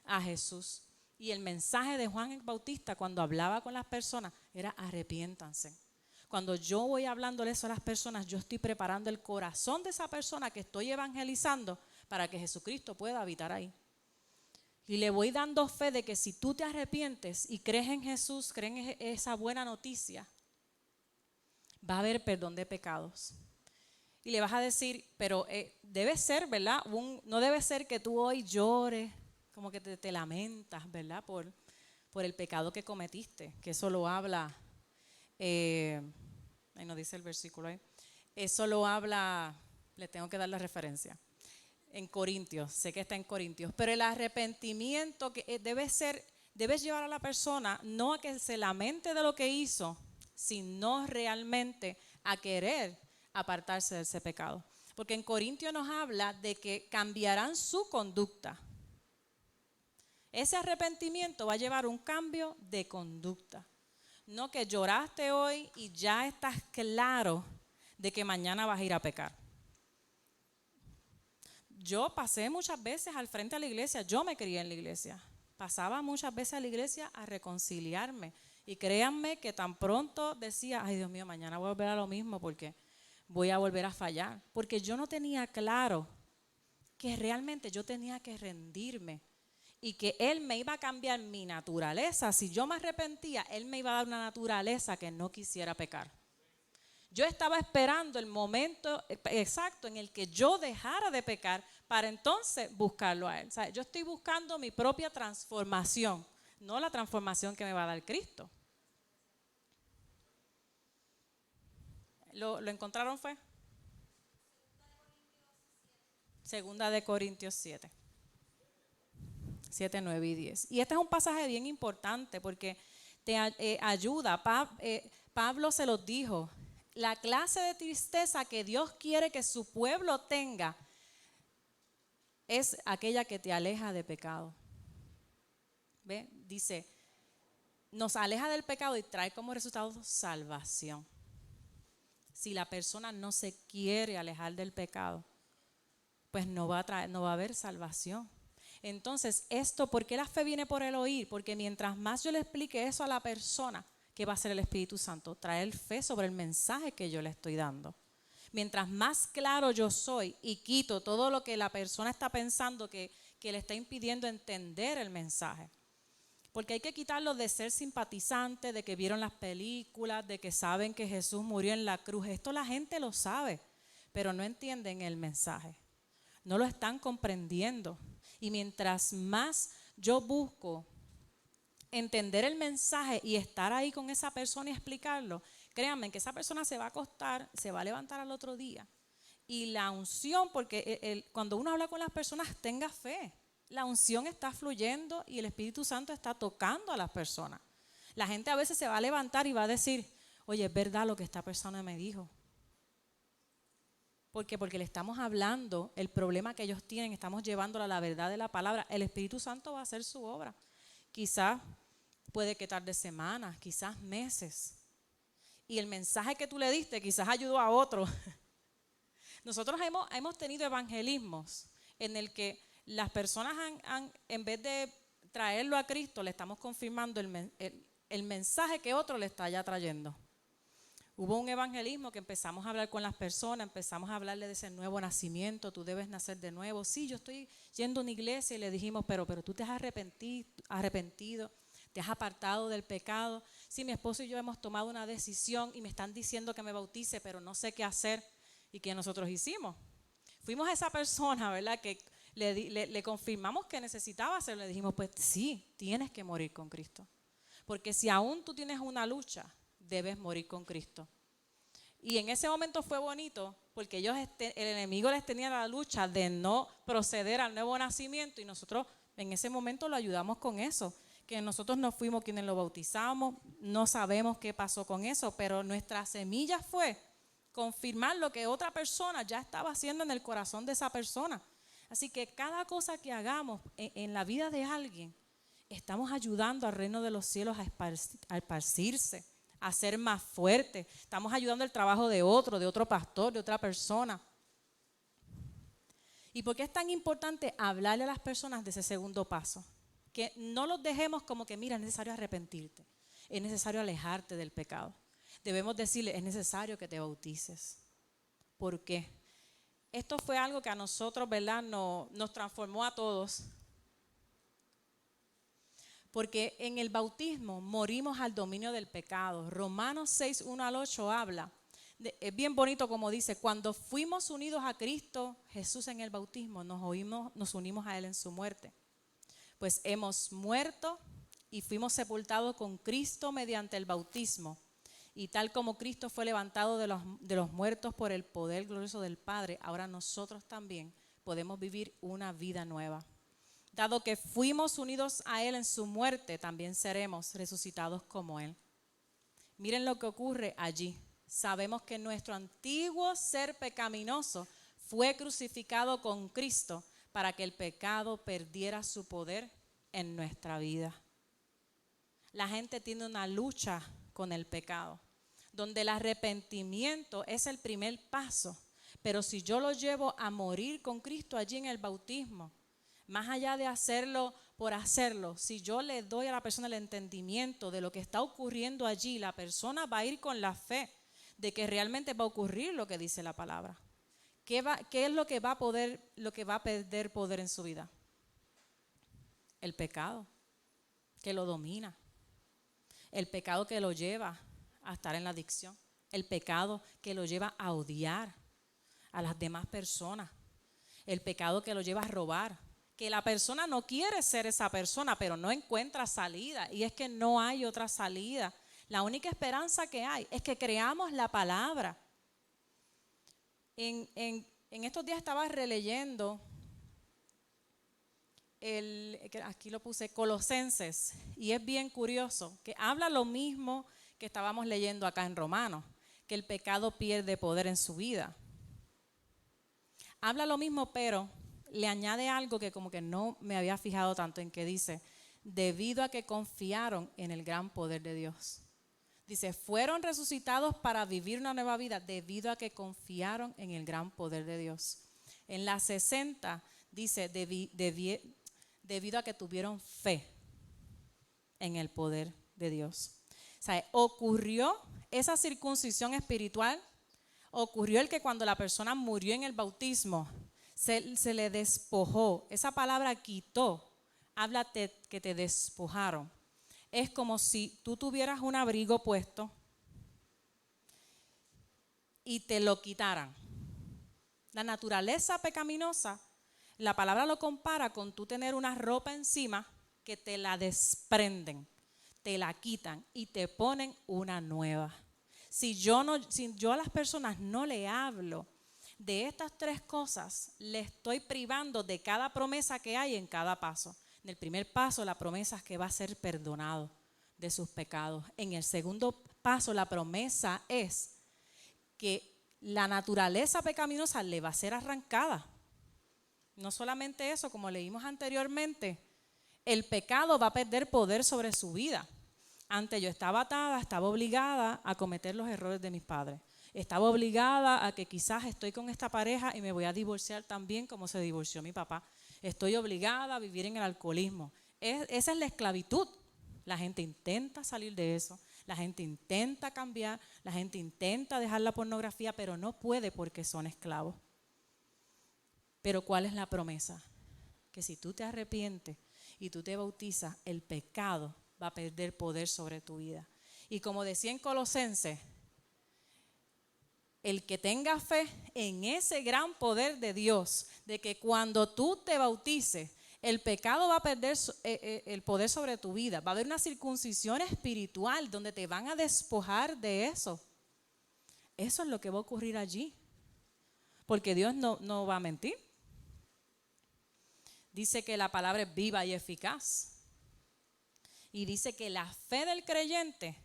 A Jesús. Y el mensaje de Juan el Bautista cuando hablaba con las personas era arrepiéntanse. Cuando yo voy hablándole eso a las personas, yo estoy preparando el corazón de esa persona que estoy evangelizando para que Jesucristo pueda habitar ahí. Y le voy dando fe de que si tú te arrepientes y crees en Jesús, crees en esa buena noticia, va a haber perdón de pecados. Y le vas a decir, pero debe ser, ¿verdad? No debe ser que tú hoy llores, como que te lamentas, ¿verdad? Por el pecado que cometiste, que eso lo habla ahí no dice el versículo ahí, eso lo habla, le tengo que dar la referencia, en Corintios, sé que está en Corintios, pero el arrepentimiento que debes llevar a la persona no a que se lamente de lo que hizo, sino realmente a querer apartarse de ese pecado. Porque en Corintios nos habla de que cambiarán su conducta. Ese arrepentimiento va a llevar un cambio de conducta. No que lloraste hoy y ya estás claro de que mañana vas a ir a pecar. Yo pasé muchas veces al frente a la iglesia, yo me crié en la iglesia. Pasaba muchas veces a la iglesia a reconciliarme. Y créanme que tan pronto decía, ay Dios mío, mañana voy a volver a lo mismo porque voy a volver a fallar. Porque yo no tenía claro que realmente yo tenía que rendirme y que Él me iba a cambiar mi naturaleza. Si yo me arrepentía, Él me iba a dar una naturaleza que no quisiera pecar. Yo estaba esperando el momento exacto en el que yo dejara de pecar para entonces buscarlo a Él. O sea, yo estoy buscando mi propia transformación, no la transformación que me va a dar Cristo. ¿Lo encontraron fue? Segunda de Corintios 7. 7, 9 y 10. Y este es un pasaje bien importante porque te ayuda. Pablo se los dijo. La clase de tristeza que Dios quiere que su pueblo tenga es aquella que te aleja de pecado. ¿Ve? Dice, nos aleja del pecado y trae como resultado salvación. Si la persona no se quiere alejar del pecado, pues no va a haber salvación. Entonces, ¿por qué la fe viene por el oír? Porque mientras más yo le explique eso a la persona, ¿qué va a hacer el Espíritu Santo? Traer fe sobre el mensaje que yo le estoy dando. Mientras más claro yo soy y quito todo lo que la persona está pensando que le está impidiendo entender el mensaje. Porque hay que quitarlo de ser simpatizante, de que vieron las películas, de que saben que Jesús murió en la cruz. Esto la gente lo sabe, pero no entienden el mensaje. No lo están comprendiendo. Y mientras más yo busco entender el mensaje y estar ahí con esa persona y explicarlo, créanme que esa persona se va a acostar, se va a levantar al otro día. Y la unción, porque cuando uno habla con las personas, tenga fe. La unción está fluyendo y el Espíritu Santo está tocando a las personas. La gente a veces se va a levantar y va a decir, oye, es verdad lo que esta persona me dijo. ¿Por qué? Porque le estamos hablando el problema que ellos tienen, estamos llevándolo a la verdad de la palabra. El Espíritu Santo va a hacer su obra. Quizás puede que tarde semanas, quizás meses. Y el mensaje que tú le diste quizás ayudó a otro. Nosotros hemos tenido evangelismos en el que las personas en vez de traerlo a Cristo, le estamos confirmando el mensaje que otro le está ya trayendo. Hubo un evangelismo que empezamos a hablar con las personas, empezamos a hablarle de ese nuevo nacimiento, tú debes nacer de nuevo. Sí, yo estoy yendo a una iglesia y le dijimos, pero tú te has arrepentido, te has apartado del pecado. Sí, mi esposo y yo hemos tomado una decisión y me están diciendo que me bautice, pero no sé qué hacer. ¿Y qué nosotros hicimos? Fuimos a esa persona, ¿verdad? Que le confirmamos que necesitaba hacerlo. Le dijimos, pues sí, tienes que morir con Cristo. Porque si aún tú tienes una lucha, debes morir con Cristo. Y en ese momento fue bonito porque el enemigo les tenía la lucha de no proceder al nuevo nacimiento y nosotros en ese momento lo ayudamos con eso. Que nosotros no fuimos quienes lo bautizamos, no sabemos qué pasó con eso, pero nuestra semilla fue confirmar lo que otra persona ya estaba haciendo en el corazón de esa persona. Así que cada cosa que hagamos en la vida de alguien, estamos ayudando al reino de los cielos a esparcirse, a ser más fuerte. Estamos ayudando el trabajo de otro pastor, de otra persona. ¿Y por qué es tan importante hablarle a las personas de ese segundo paso? Que no los dejemos como que, mira, es necesario arrepentirte, es necesario alejarte del pecado. Debemos decirle, es necesario que te bautices. ¿Por qué? Esto fue algo que a nosotros, ¿verdad?, nos transformó a todos. Porque en el bautismo morimos al dominio del pecado. Romanos 6, 1 al 8 habla. Es bien bonito como dice, cuando fuimos unidos a Cristo Jesús en el bautismo, nos unimos a Él en su muerte. Pues hemos muerto y fuimos sepultados con Cristo mediante el bautismo. Y tal como Cristo fue levantado de los muertos por el poder glorioso del Padre, ahora nosotros también podemos vivir una vida nueva. Dado que fuimos unidos a Él en su muerte, también seremos resucitados como Él. Miren lo que ocurre allí. Sabemos que nuestro antiguo ser pecaminoso fue crucificado con Cristo para que el pecado perdiera su poder en nuestra vida. La gente tiene una lucha con el pecado, donde el arrepentimiento es el primer paso. Pero si yo lo llevo a morir con Cristo allí en el bautismo, más allá de hacerlo por hacerlo, si yo le doy a la persona el entendimiento de lo que está ocurriendo allí, la persona va a ir con la fe de que realmente va a ocurrir lo que dice la palabra. ¿Qué es lo que va a perder poder en su vida? El pecado que lo domina, el pecado que lo lleva a estar en la adicción, el pecado que lo lleva a odiar a las demás personas, el pecado que lo lleva a robar, que la persona no quiere ser esa persona, pero no encuentra salida, y es que no hay otra salida. La única esperanza que hay es que creamos la palabra. En estos días estaba releyendo aquí lo puse, Colosenses, y es bien curioso que habla lo mismo que estábamos leyendo acá en Romanos, que el pecado pierde poder en su vida. Habla lo mismo, pero le añade algo que como que no me había fijado tanto en, que dice, debido a que confiaron en el gran poder de Dios. Dice, fueron resucitados para vivir una nueva vida debido a que confiaron en el gran poder de Dios. En la 60 dice, debido a que tuvieron fe en el poder de Dios. O sea, ocurrió esa circuncisión espiritual, ocurrió el que cuando la persona murió en el bautismo, se le despojó. Esa palabra quitó, habla que te despojaron. Es como si tú tuvieras un abrigo puesto y te lo quitaran. La naturaleza pecaminosa, la palabra lo compara con tú tener una ropa encima que te la desprenden, te la quitan y te ponen una nueva. Si yo a las personas no le hablo de estas tres cosas, le estoy privando de cada promesa que hay en cada paso. En el primer paso, la promesa es que va a ser perdonado de sus pecados. En el segundo paso, la promesa es que la naturaleza pecaminosa le va a ser arrancada. No solamente eso, como leímos anteriormente, el pecado va a perder poder sobre su vida. Antes yo estaba atada, estaba obligada a cometer los errores de mis padres. Estaba obligada a que quizás estoy con esta pareja y me voy a divorciar también como se divorció mi papá. Estoy obligada a vivir en el alcoholismo. Esa es la esclavitud. La gente intenta salir de eso, la gente intenta cambiar, la gente intenta dejar la pornografía, pero no puede porque son esclavos. Pero ¿cuál es la promesa? Que si tú te arrepientes y tú te bautizas, el pecado va a perder poder sobre tu vida. Y como decía en Colosenses, el que tenga fe en ese gran poder de Dios, de que cuando tú te bautices, el pecado va a perder el poder sobre tu vida. Va a haber una circuncisión espiritual donde te van a despojar de eso. Eso es lo que va a ocurrir allí. Porque Dios no va a mentir. Dice que la palabra es viva y eficaz. Y dice que la fe del creyente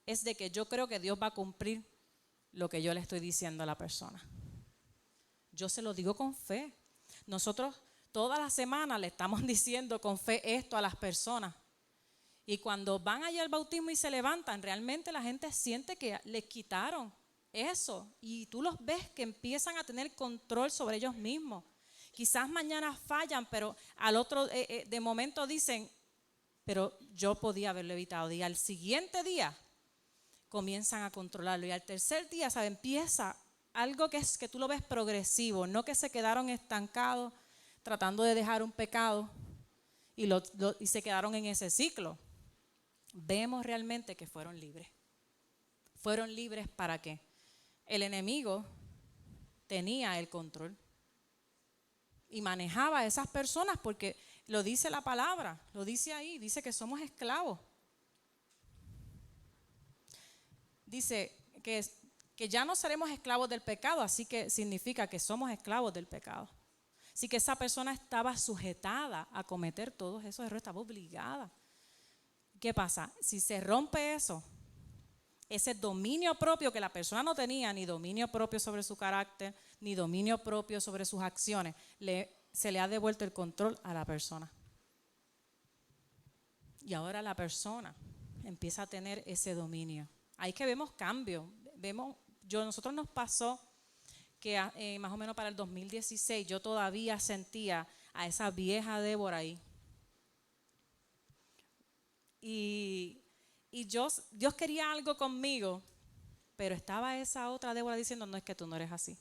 es de que yo creo que Dios va a cumplir lo que yo le estoy diciendo a la persona. Yo se lo digo con fe. Nosotros toda la semana le estamos diciendo con fe esto a las personas. Y cuando van allá al bautismo y se levantan, realmente la gente siente que les quitaron eso. Y tú los ves que empiezan a tener control sobre ellos mismos. Quizás mañana fallan, pero al otro, de momento dicen, pero yo podía haberlo evitado. Y al siguiente día comienzan a controlarlo. Y al tercer día, ¿sabe? Empieza algo que tú lo ves progresivo, no que se quedaron estancados tratando de dejar un pecado y se quedaron en ese ciclo. Vemos realmente que fueron libres. ¿Fueron libres para qué? El enemigo tenía el control y manejaba a esas personas porque lo dice la palabra, lo dice ahí, dice que somos esclavos. dice que ya no seremos esclavos del pecado, así que significa que somos esclavos del pecado. Así que esa persona estaba sujetada a cometer todos esos errores, estaba obligada. ¿Qué pasa? Si se rompe eso, ese dominio propio que la persona no tenía, ni dominio propio sobre su carácter, ni dominio propio sobre sus acciones, se le ha devuelto el control a la persona. Y ahora la persona empieza a tener ese dominio. Ahí que vemos cambios. Nosotros nos pasó que más o menos para el 2016 yo todavía sentía a esa vieja Débora ahí. Y Dios quería algo conmigo, pero estaba esa otra Débora diciendo, no, es que tú no eres así.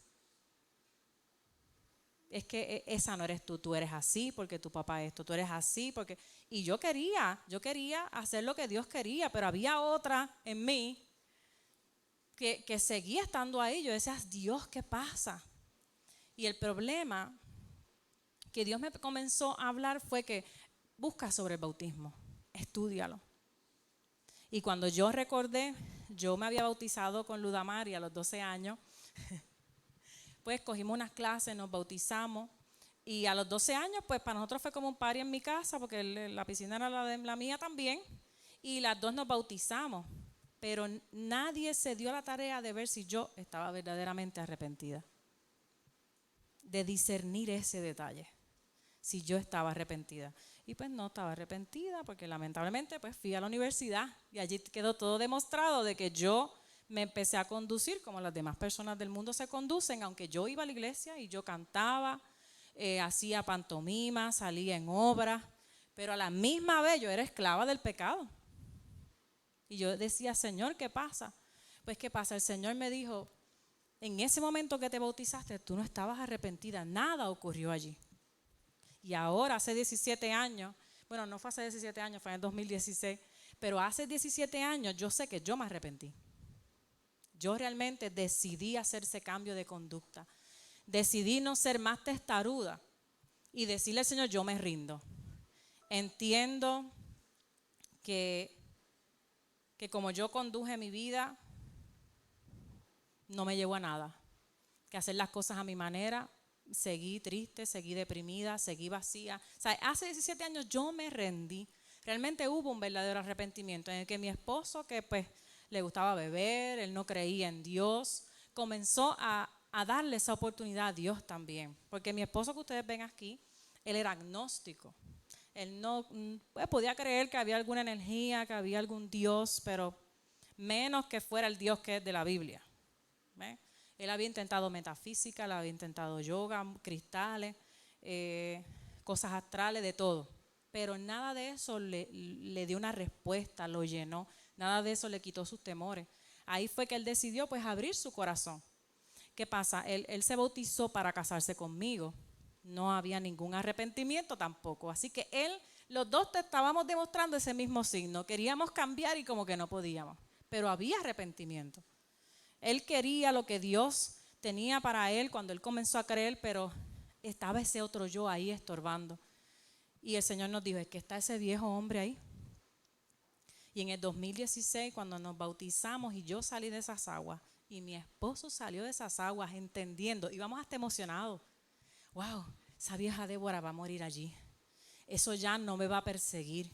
Es que esa no eres tú eres así porque tu papá esto, tú eres así porque... Y yo quería hacer lo que Dios quería, pero había otra en mí que seguía estando ahí. Yo decía, Dios, ¿qué pasa? Y el problema que Dios me comenzó a hablar fue que busca sobre el bautismo, estúdialo. Y cuando yo recordé, yo me había bautizado con Ludamari a los 12 años, pues cogimos unas clases, nos bautizamos y a los 12 años pues para nosotros fue como un party en mi casa porque la piscina era la mía también y las dos nos bautizamos, pero nadie se dio la tarea de ver si yo estaba verdaderamente arrepentida, de discernir ese detalle, si yo estaba arrepentida. Y pues no estaba arrepentida porque lamentablemente pues fui a la universidad y allí quedó todo demostrado de que yo me empecé a conducir como las demás personas del mundo se conducen, aunque yo iba a la iglesia y yo cantaba, hacía pantomima, salía en obras, pero a la misma vez yo era esclava del pecado. Y yo decía, Señor, ¿qué pasa? Pues ¿qué pasa? El Señor me dijo, en ese momento que te bautizaste, tú no estabas arrepentida, nada ocurrió allí. Y ahora, hace 17 años, bueno, no fue hace 17 años, fue en el 2016, pero hace 17 años yo sé que yo me arrepentí. Yo realmente decidí hacer ese cambio de conducta. Decidí no ser más testaruda y decirle al Señor, yo me rindo. Entiendo que como yo conduje mi vida, no me llevó a nada. Que hacer las cosas a mi manera, seguí triste, seguí deprimida, seguí vacía. O sea, hace 17 años yo me rendí. Realmente hubo un verdadero arrepentimiento en el que mi esposo, que pues le gustaba beber, él no creía en Dios, comenzó a darle esa oportunidad a Dios también. Porque mi esposo que ustedes ven aquí, él era agnóstico. Él no pues, podía creer que había alguna energía, que había algún Dios, pero menos que fuera el Dios que es de la Biblia. ¿Ves? Él había intentado metafísica, él había intentado yoga, cristales, cosas astrales, de todo. Pero nada de eso le dio una respuesta, lo llenó. Nada de eso le quitó sus temores. Ahí fue que él decidió pues abrir su corazón. ¿Qué pasa? Él se bautizó para casarse conmigo. No había ningún arrepentimiento tampoco. Así que los dos te estábamos demostrando ese mismo signo. Queríamos cambiar y como que no podíamos. Pero había arrepentimiento. Él quería lo que Dios tenía para él cuando él comenzó a creer, pero estaba ese otro yo ahí estorbando. Y el Señor nos dijo, es que está ese viejo hombre ahí. Y en el 2016, cuando nos bautizamos y yo salí de esas aguas, y mi esposo salió de esas aguas entendiendo, íbamos hasta emocionados. Wow, esa vieja Débora va a morir allí. Eso ya no me va a perseguir.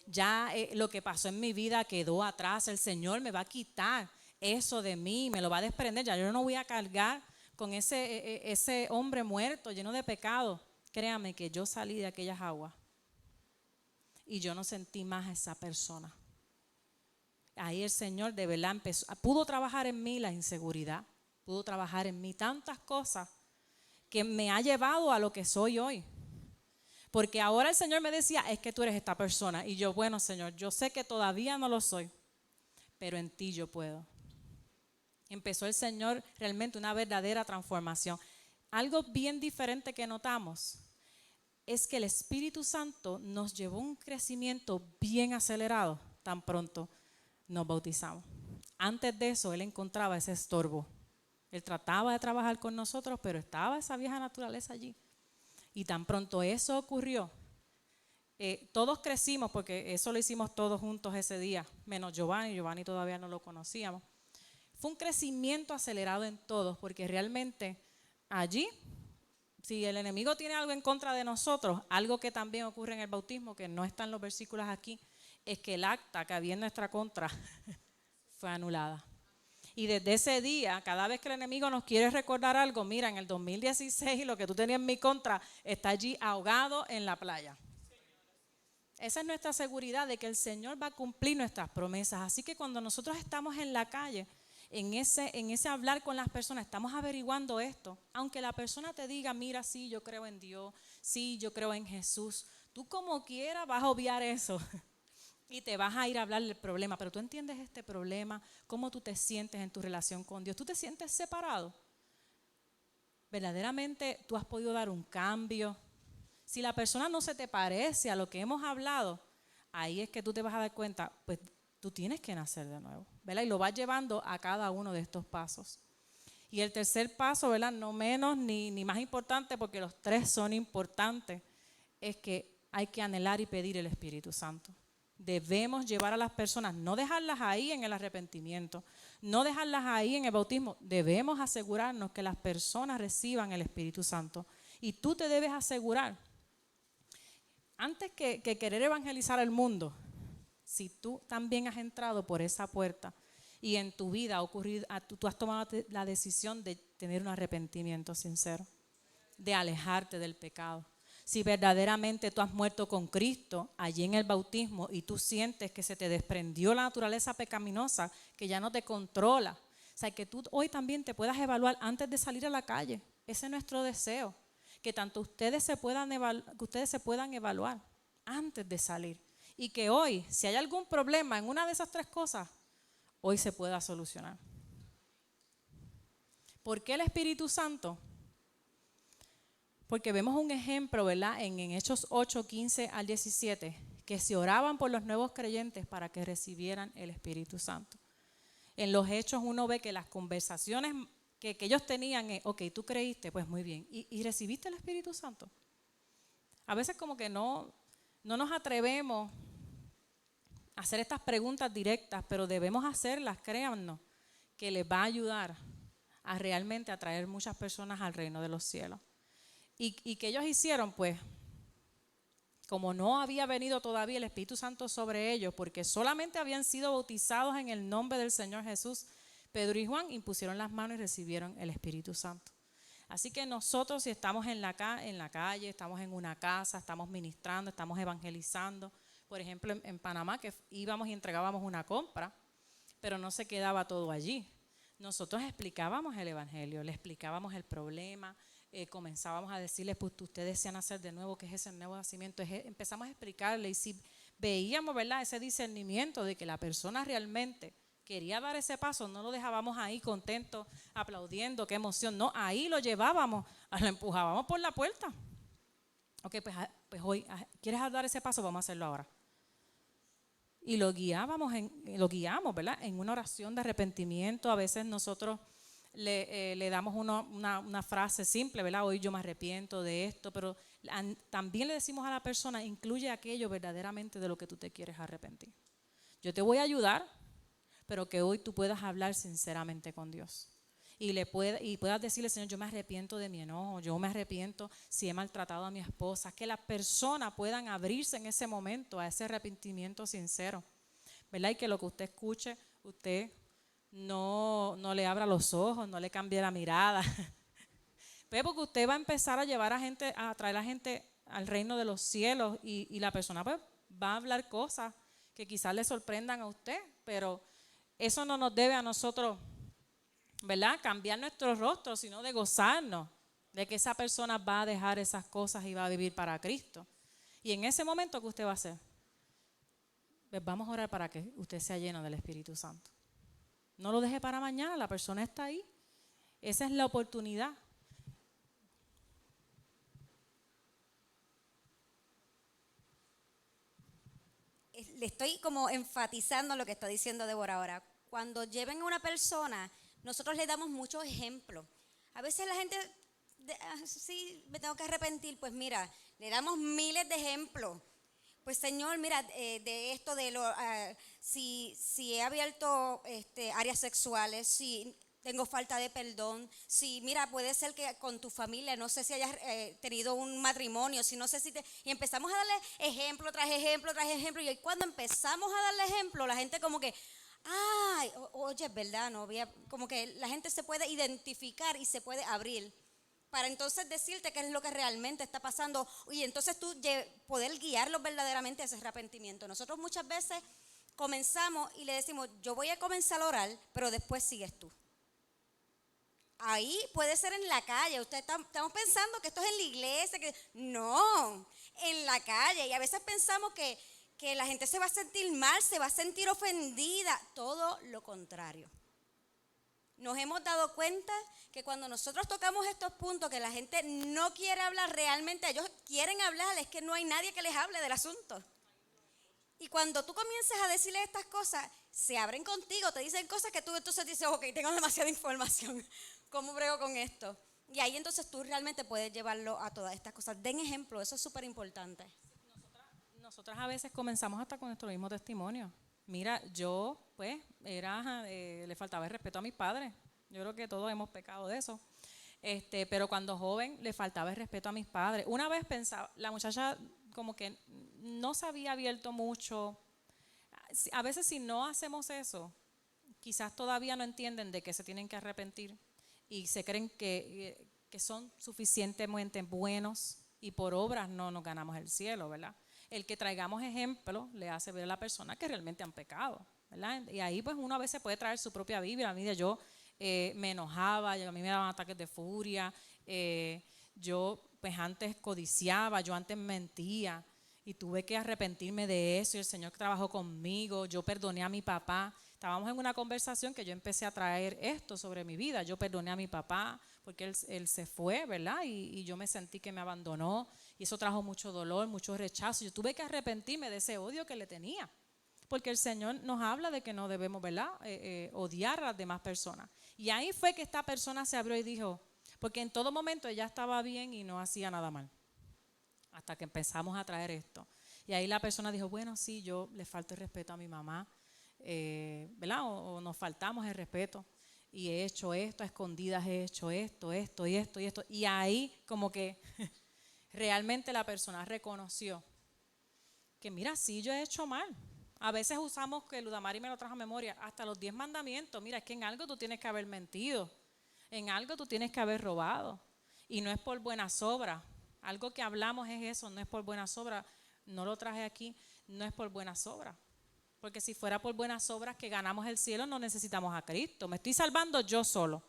Ya lo que pasó en mi vida quedó atrás. El Señor me va a quitar eso de mí, me lo va a desprender. Ya yo no voy a cargar con ese hombre muerto, lleno de pecado. Créame que yo salí de aquellas aguas y yo no sentí más a esa persona. Ahí el Señor de verdad pudo trabajar en mí la inseguridad, pudo trabajar en mí tantas cosas que me ha llevado a lo que soy hoy. Porque ahora el Señor me decía, es que tú eres esta persona. Y yo, bueno, Señor, yo sé que todavía no lo soy, pero en ti yo puedo. Empezó el Señor realmente una verdadera transformación. Algo bien diferente que notamos es que el Espíritu Santo nos llevó a un crecimiento bien acelerado tan pronto nos bautizamos. Antes de eso, Él encontraba ese estorbo. Él trataba de trabajar con nosotros, pero estaba esa vieja naturaleza allí. Y tan pronto eso ocurrió, todos crecimos, porque eso lo hicimos todos juntos ese día, menos Giovanni. Giovanni todavía no lo conocíamos. Fue un crecimiento acelerado en todos, porque realmente allí, si el enemigo tiene algo en contra de nosotros, algo que también ocurre en el bautismo, que no está en los versículos aquí, es que el acta que había en nuestra contra fue anulada. Y desde ese día, cada vez que el enemigo nos quiere recordar algo, mira, en el 2016 lo que tú tenías en mi contra está allí ahogado en la playa. Esa es nuestra seguridad de que el Señor va a cumplir nuestras promesas. Así que cuando nosotros estamos en la calle, en ese hablar con las personas, estamos averiguando esto. Aunque la persona te diga, mira, sí, yo creo en Dios, sí, yo creo en Jesús, tú como quiera vas a obviar eso y te vas a ir a hablar del problema. Pero tú entiendes este problema, cómo tú te sientes en tu relación con Dios. ¿Tú te sientes separado? ¿Verdaderamente tú has podido dar un cambio? Si la persona no se te parece a lo que hemos hablado, ahí es que tú te vas a dar cuenta, pues tú tienes que nacer de nuevo, ¿verdad? Y lo vas llevando a cada uno de estos pasos. Y el tercer paso, ¿verdad? No menos ni más importante, porque los tres son importantes, es que hay que anhelar y pedir el Espíritu Santo. Debemos llevar a las personas, no dejarlas ahí en el arrepentimiento, no dejarlas ahí en el bautismo. Debemos asegurarnos que las personas reciban el Espíritu Santo. Y tú te debes asegurar, antes que querer evangelizar al mundo, si tú también has entrado por esa puerta y en tu vida ha ocurrido, tú has tomado la decisión de tener un arrepentimiento sincero, de alejarte del pecado. Si verdaderamente tú has muerto con Cristo allí en el bautismo y tú sientes que se te desprendió la naturaleza pecaminosa, que ya no te controla, o sea, que tú hoy también te puedas evaluar antes de salir a la calle. Ese es nuestro deseo. Que tanto ustedes se puedan evaluar antes de salir. Y que hoy, si hay algún problema en una de esas tres cosas, hoy se pueda solucionar. ¿Por qué el Espíritu Santo? Porque vemos un ejemplo, ¿verdad? En Hechos 8, 15 al 17, que se oraban por los nuevos creyentes para que recibieran el Espíritu Santo. En los Hechos uno ve que las conversaciones que ellos tenían, ok, tú creíste, pues muy bien, ¿y recibiste el Espíritu Santo? A veces como que no nos atrevemos a hacer estas preguntas directas, pero debemos hacerlas, créannos, que les va a ayudar a realmente atraer muchas personas al reino de los cielos. ¿Y que ellos hicieron? Pues, como no había venido todavía el Espíritu Santo sobre ellos, porque solamente habían sido bautizados en el nombre del Señor Jesús, Pedro y Juan impusieron las manos y recibieron el Espíritu Santo. Así que nosotros, si estamos en la calle, estamos en una casa, estamos ministrando, estamos evangelizando, por ejemplo en Panamá, que íbamos y entregábamos una compra, pero no se quedaba todo allí. Nosotros explicábamos el evangelio, le explicábamos el problema, comenzábamos a decirles, pues ustedes desean hacer de nuevo, ¿qué es ese nuevo nacimiento? Empezamos a explicarle, y si veíamos, ¿verdad?, ese discernimiento de que la persona realmente quería dar ese paso, no lo dejábamos ahí contento, aplaudiendo, qué emoción, no, ahí lo llevábamos, lo empujábamos por la puerta. Ok, pues hoy, ¿quieres dar ese paso? Vamos a hacerlo ahora. Y lo guiamos, ¿verdad?, en una oración de arrepentimiento. A veces nosotros le damos una frase simple, ¿verdad? Hoy yo me arrepiento de esto, pero también le decimos a la persona, incluye aquello verdaderamente de lo que tú te quieres arrepentir. Yo te voy a ayudar, pero que hoy tú puedas hablar sinceramente con Dios. Y puedas decirle, Señor, yo me arrepiento de mi enojo, yo me arrepiento si he maltratado a mi esposa. Que las personas puedan abrirse en ese momento a ese arrepentimiento sincero, ¿verdad? Y que lo que usted escuche, usted no le abra los ojos, no le cambie la mirada. Pero porque usted va a empezar a llevar a traer a gente al reino de los cielos y la persona pues va a hablar cosas que quizás le sorprendan a usted, pero eso no nos debe a nosotros, ¿verdad?, cambiar nuestro rostro, sino de gozarnos de que esa persona va a dejar esas cosas y va a vivir para Cristo. Y en ese momento, ¿qué usted va a hacer? Pues vamos a orar para que usted sea lleno del Espíritu Santo. No lo deje para mañana, la persona está ahí. Esa es la oportunidad. Le estoy como enfatizando lo que está diciendo Débora ahora. Cuando lleven a una persona, nosotros le damos muchos ejemplos. A veces la gente, sí, me tengo que arrepentir. Pues mira, le damos miles de ejemplos. Pues Señor, mira, de esto de si he abierto áreas sexuales, si tengo falta de perdón, si mira, puede ser que con tu familia, no sé si hayas tenido un matrimonio, si no sé si y empezamos a darle ejemplo tras ejemplo tras ejemplo, y cuando empezamos a darle ejemplo, la gente como que, ay, oye, es verdad, no había, como que la gente se puede identificar y se puede abrir para entonces decirte qué es lo que realmente está pasando y entonces tú poder guiarlos verdaderamente a ese arrepentimiento. Nosotros muchas veces comenzamos y le decimos, yo voy a comenzar a orar, pero después sigues tú. Ahí puede ser en la calle. Estamos pensando que esto es en la iglesia, que no, en la calle. Y a veces pensamos que la gente se va a sentir mal, se va a sentir ofendida. Todo lo contrario. Nos hemos dado cuenta que cuando nosotros tocamos estos puntos que la gente no quiere hablar realmente, ellos quieren hablar, es que no hay nadie que les hable del asunto. Y cuando tú comienzas a decirles estas cosas, se abren contigo, te dicen cosas que tú entonces dices, ok, tengo demasiada información, ¿cómo brego con esto? Y ahí entonces tú realmente puedes llevarlo a todas estas cosas. Den ejemplo, eso es súper importante. Nosotras a veces comenzamos hasta con nuestro mismo testimonio. Mira, yo pues le faltaba el respeto a mis padres. Yo creo que todos hemos pecado de eso. Pero cuando joven le faltaba el respeto a mis padres. Una vez pensaba, la muchacha como que no se había abierto mucho. A veces si no hacemos eso, quizás todavía no entienden de que se tienen que arrepentir y se creen que son suficientemente buenos y por obras no nos ganamos el cielo, ¿verdad? El que traigamos ejemplo le hace ver a la persona que realmente han pecado, ¿verdad? Y ahí pues uno a veces puede traer su propia Biblia. A mí yo me enojaba, a mí me daban ataques de furia, yo pues antes codiciaba, yo antes mentía y tuve que arrepentirme de eso y el Señor trabajó conmigo, yo perdoné a mi papá. Estábamos en una conversación que yo empecé a traer esto sobre mi vida, yo perdoné a mi papá porque él se fue, ¿verdad? Y yo me sentí que me abandonó y eso trajo mucho dolor, mucho rechazo. Yo tuve que arrepentirme de ese odio que le tenía, porque el Señor nos habla de que no debemos, ¿verdad? Odiar a las demás personas. Y ahí fue que esta persona se abrió y dijo, porque en todo momento ella estaba bien y no hacía nada mal, hasta que empezamos a traer esto. Y ahí la persona dijo, bueno, sí, yo le falto el respeto a mi mamá, ¿verdad? O nos faltamos el respeto y he hecho esto, a escondidas he hecho esto y esto. Y ahí como que realmente la persona reconoció que mira, sí, yo he hecho mal. A veces usamos, que Ludamari me lo trajo a memoria, hasta los 10 mandamientos. Mira, es que en algo tú tienes que haber mentido, en algo tú tienes que haber robado. Y no es por buenas obras. Algo que hablamos es eso, no es por buenas obras. No lo traje aquí, no es por buenas obras. Porque si fuera por buenas obras que ganamos el cielo, no necesitamos a Cristo. Me estoy salvando yo solo.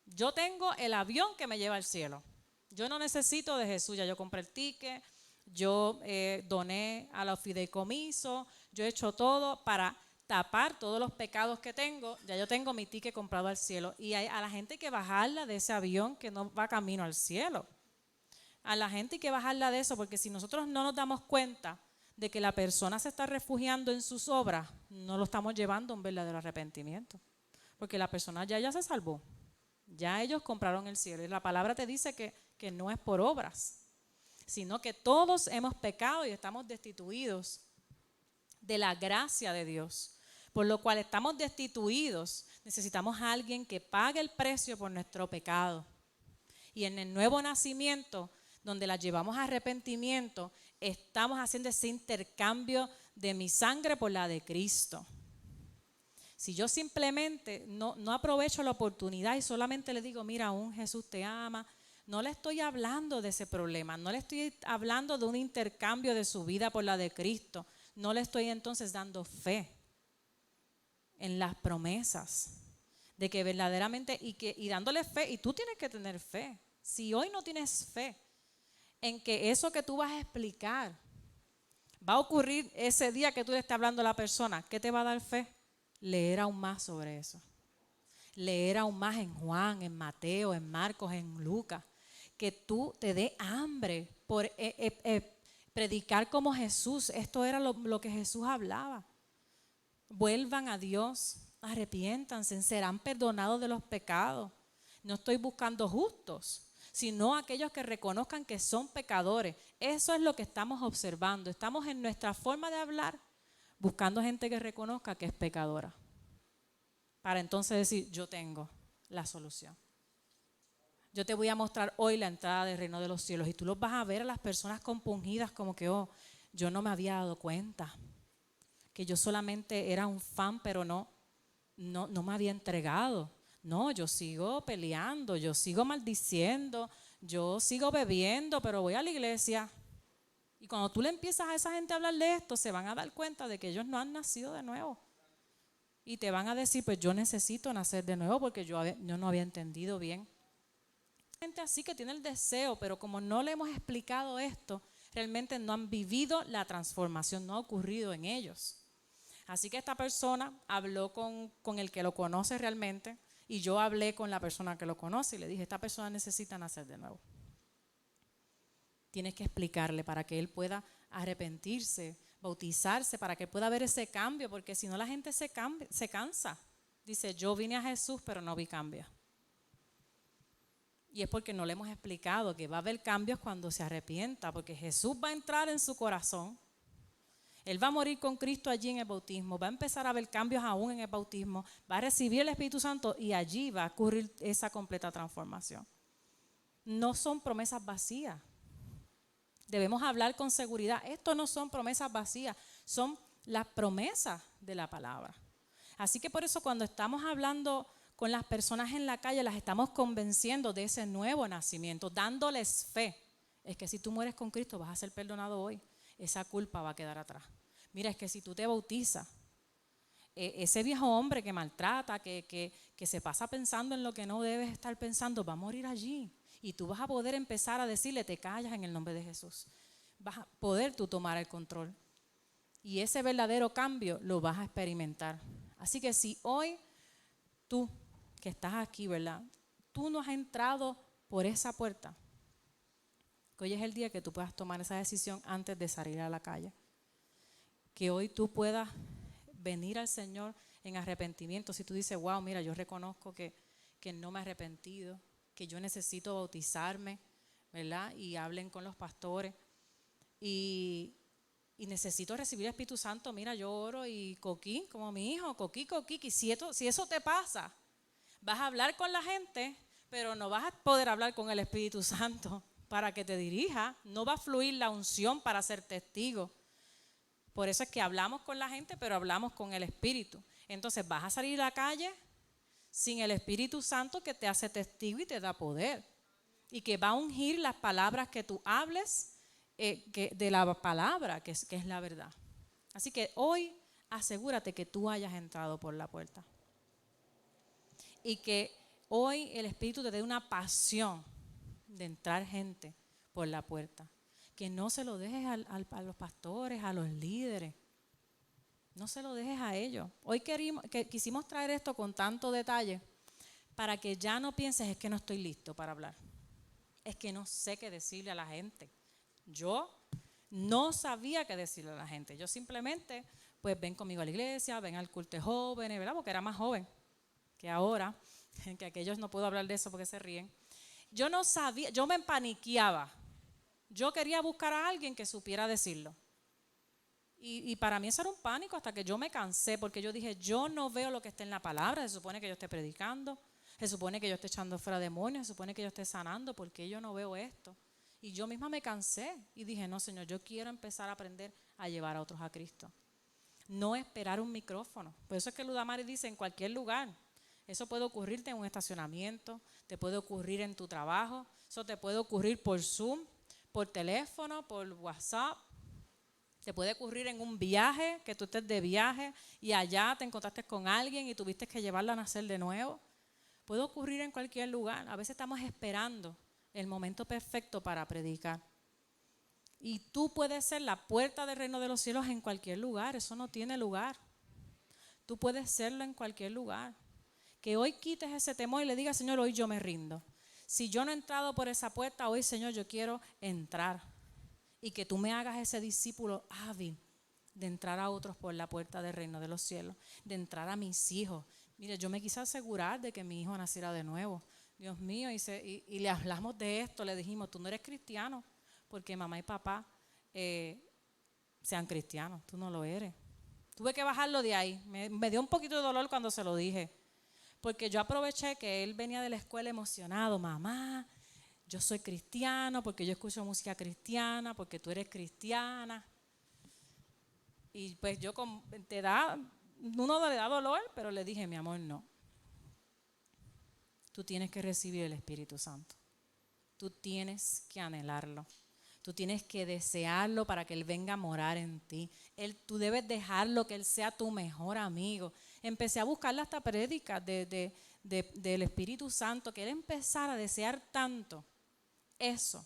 Yo tengo el avión que me lleva al cielo. Yo no necesito de Jesús, ya yo compré el ticket, yo doné a los fideicomisos, yo he hecho todo para tapar todos los pecados que tengo, ya yo tengo mi ticket comprado al cielo. Y a la gente hay que bajarla de ese avión que no va camino al cielo. A la gente hay que bajarla de eso, porque si nosotros no nos damos cuenta de que la persona se está refugiando en sus obras, no lo estamos llevando a un verdadero arrepentimiento. Porque la persona ya se salvó, ya ellos compraron el cielo. Y la palabra te dice que no es por obras, sino que todos hemos pecado y estamos destituidos de la gracia de Dios. Por lo cual estamos destituidos, necesitamos a alguien que pague el precio por nuestro pecado. Y en el nuevo nacimiento, donde la llevamos a arrepentimiento, estamos haciendo ese intercambio de mi sangre por la de Cristo. Si yo simplemente no aprovecho la oportunidad y solamente le digo, mira, aún Jesús te ama, no le estoy hablando de ese problema, no le estoy hablando de un intercambio de su vida por la de Cristo, no le estoy entonces dando fe en las promesas de que verdaderamente y dándole fe, y tú tienes que tener fe. Si hoy no tienes fe en que eso que tú vas a explicar va a ocurrir ese día que tú le estés hablando a la persona, ¿qué te va a dar fe? Leer aún más sobre eso. Leer aún más en Juan, en Mateo, en Marcos, en Lucas. Que tú te dé hambre por predicar como Jesús. Esto era lo que Jesús hablaba. Vuelvan a Dios, arrepiéntanse, serán perdonados de los pecados. No estoy buscando justos, sino aquellos que reconozcan que son pecadores. Eso es lo que estamos observando. Estamos en nuestra forma de hablar buscando gente que reconozca que es pecadora, para entonces decir, yo tengo la solución. Yo te voy a mostrar hoy la entrada del reino de los cielos y tú los vas a ver a las personas compungidas como que, oh, yo no me había dado cuenta, que yo solamente era un fan, pero no me había entregado. No, yo sigo peleando, yo sigo maldiciendo, yo sigo bebiendo, pero voy a la iglesia. Y cuando tú le empiezas a esa gente a hablar de esto, se van a dar cuenta de que ellos no han nacido de nuevo. Y te van a decir, pues yo necesito nacer de nuevo porque yo no había entendido bien. Gente así que tiene el deseo, pero como no le hemos explicado esto, realmente no han vivido la transformación, no ha ocurrido en ellos. Así que esta persona habló con el que lo conoce realmente, y yo hablé con la persona que lo conoce y le dije, esta persona necesita nacer de nuevo. Tienes que explicarle para que él pueda arrepentirse, bautizarse, para que pueda ver ese cambio, porque si no la gente se cansa. Dice, yo vine a Jesús, pero no vi cambio. Y es porque no le hemos explicado que va a haber cambios cuando se arrepienta, porque Jesús va a entrar en su corazón. Él va a morir con Cristo allí en el bautismo, va a empezar a ver cambios aún en el bautismo, va a recibir el Espíritu Santo y allí va a ocurrir esa completa transformación. No son promesas vacías. Debemos hablar con seguridad. Esto no son promesas vacías, son las promesas de la palabra. Así que por eso cuando estamos hablando con las personas en la calle, las estamos convenciendo de ese nuevo nacimiento, dándoles fe. Es que si tú mueres con Cristo vas a ser perdonado hoy. Esa culpa va a quedar atrás. Mira, es que si tú te bautizas, ese viejo hombre que maltrata, que se pasa pensando en lo que no debes estar pensando, va a morir allí. Y tú vas a poder empezar a decirle, te callas en el nombre de Jesús. Vas a poder tú tomar el control. Y ese verdadero cambio lo vas a experimentar. Así que si hoy tú que estás aquí, ¿verdad? Tú no has entrado por esa puerta, que hoy es el día que tú puedas tomar esa decisión antes de salir a la calle. Que hoy tú puedas venir al Señor en arrepentimiento. Si tú dices, wow, mira, yo reconozco que no me he arrepentido, que yo necesito bautizarme, ¿verdad? Y hablen con los pastores. Y necesito recibir el Espíritu Santo. Mira, yo oro y coquí, como mi hijo, coquí. Y si eso te pasa, vas a hablar con la gente, pero no vas a poder hablar con el Espíritu Santo para que te dirija. No va a fluir la unción para ser testigo. Por eso es que hablamos con la gente, pero hablamos con el Espíritu. Entonces vas a salir a la calle sin el Espíritu Santo que te hace testigo y te da poder. Y que va a ungir las palabras que tú hables de la palabra, que es la verdad. Así que hoy asegúrate que tú hayas entrado por la puerta. Y que hoy el Espíritu te dé una pasión de entrar gente por la puerta. Que no se lo dejes a los pastores, a los líderes. No se lo dejes a ellos. Hoy quisimos traer esto con tanto detalle para que ya no pienses, es que no estoy listo para hablar. Es que no sé qué decirle a la gente. Yo no sabía qué decirle a la gente. Yo simplemente, pues ven conmigo a la iglesia, ven al culto de jóvenes, ¿verdad? Porque era más joven que ahora, que aquellos no puedo hablar de eso porque se ríen. Yo no sabía, yo me empaniqueaba. Yo quería buscar a alguien que supiera decirlo. Y para mí eso era un pánico hasta que yo me cansé, porque yo dije, yo no veo lo que está en la palabra. Se supone que yo esté predicando, se supone que yo esté echando fuera demonios, se supone que yo esté sanando, ¿por qué yo no veo esto? Y yo misma me cansé y dije, no, Señor, yo quiero empezar a aprender a llevar a otros a Cristo. No esperar un micrófono. Por eso es que Ludamari dice, en cualquier lugar. Eso puede ocurrirte en un estacionamiento, te puede ocurrir en tu trabajo, eso te puede ocurrir por Zoom, por teléfono, por WhatsApp. Te puede ocurrir en un viaje, que tú estés de viaje y allá te encontraste con alguien y tuviste que llevarla a nacer de nuevo. Puede ocurrir en cualquier lugar. A veces estamos esperando el momento perfecto para predicar. Y tú puedes ser la puerta del reino de los cielos en cualquier lugar. Eso no tiene lugar. Tú puedes serlo en cualquier lugar. Que hoy quites ese temor y le digas, Señor, hoy yo me rindo. Si yo no he entrado por esa puerta, hoy, Señor, yo quiero entrar. Y que tú me hagas ese discípulo hábil de entrar a otros por la puerta del reino de los cielos, de entrar a mis hijos. Mire, yo me quise asegurar de que mi hijo naciera de nuevo. Dios mío, y le hablamos de esto, le dijimos, tú no eres cristiano, porque mamá y papá sean cristianos, tú no lo eres. Tuve que bajarlo de ahí, me dio un poquito de dolor cuando se lo dije, porque yo aproveché que él venía de la escuela emocionado, mamá, yo soy cristiano, porque yo escucho música cristiana, porque tú eres cristiana. Y pues yo, uno le da dolor, pero le dije, mi amor, no. Tú tienes que recibir el Espíritu Santo. Tú tienes que anhelarlo. Tú tienes que desearlo para que Él venga a morar en ti. Tú debes dejarlo que Él sea tu mejor amigo. Empecé a buscarle hasta prédicas del Espíritu Santo, que Él empezara a desear tanto eso.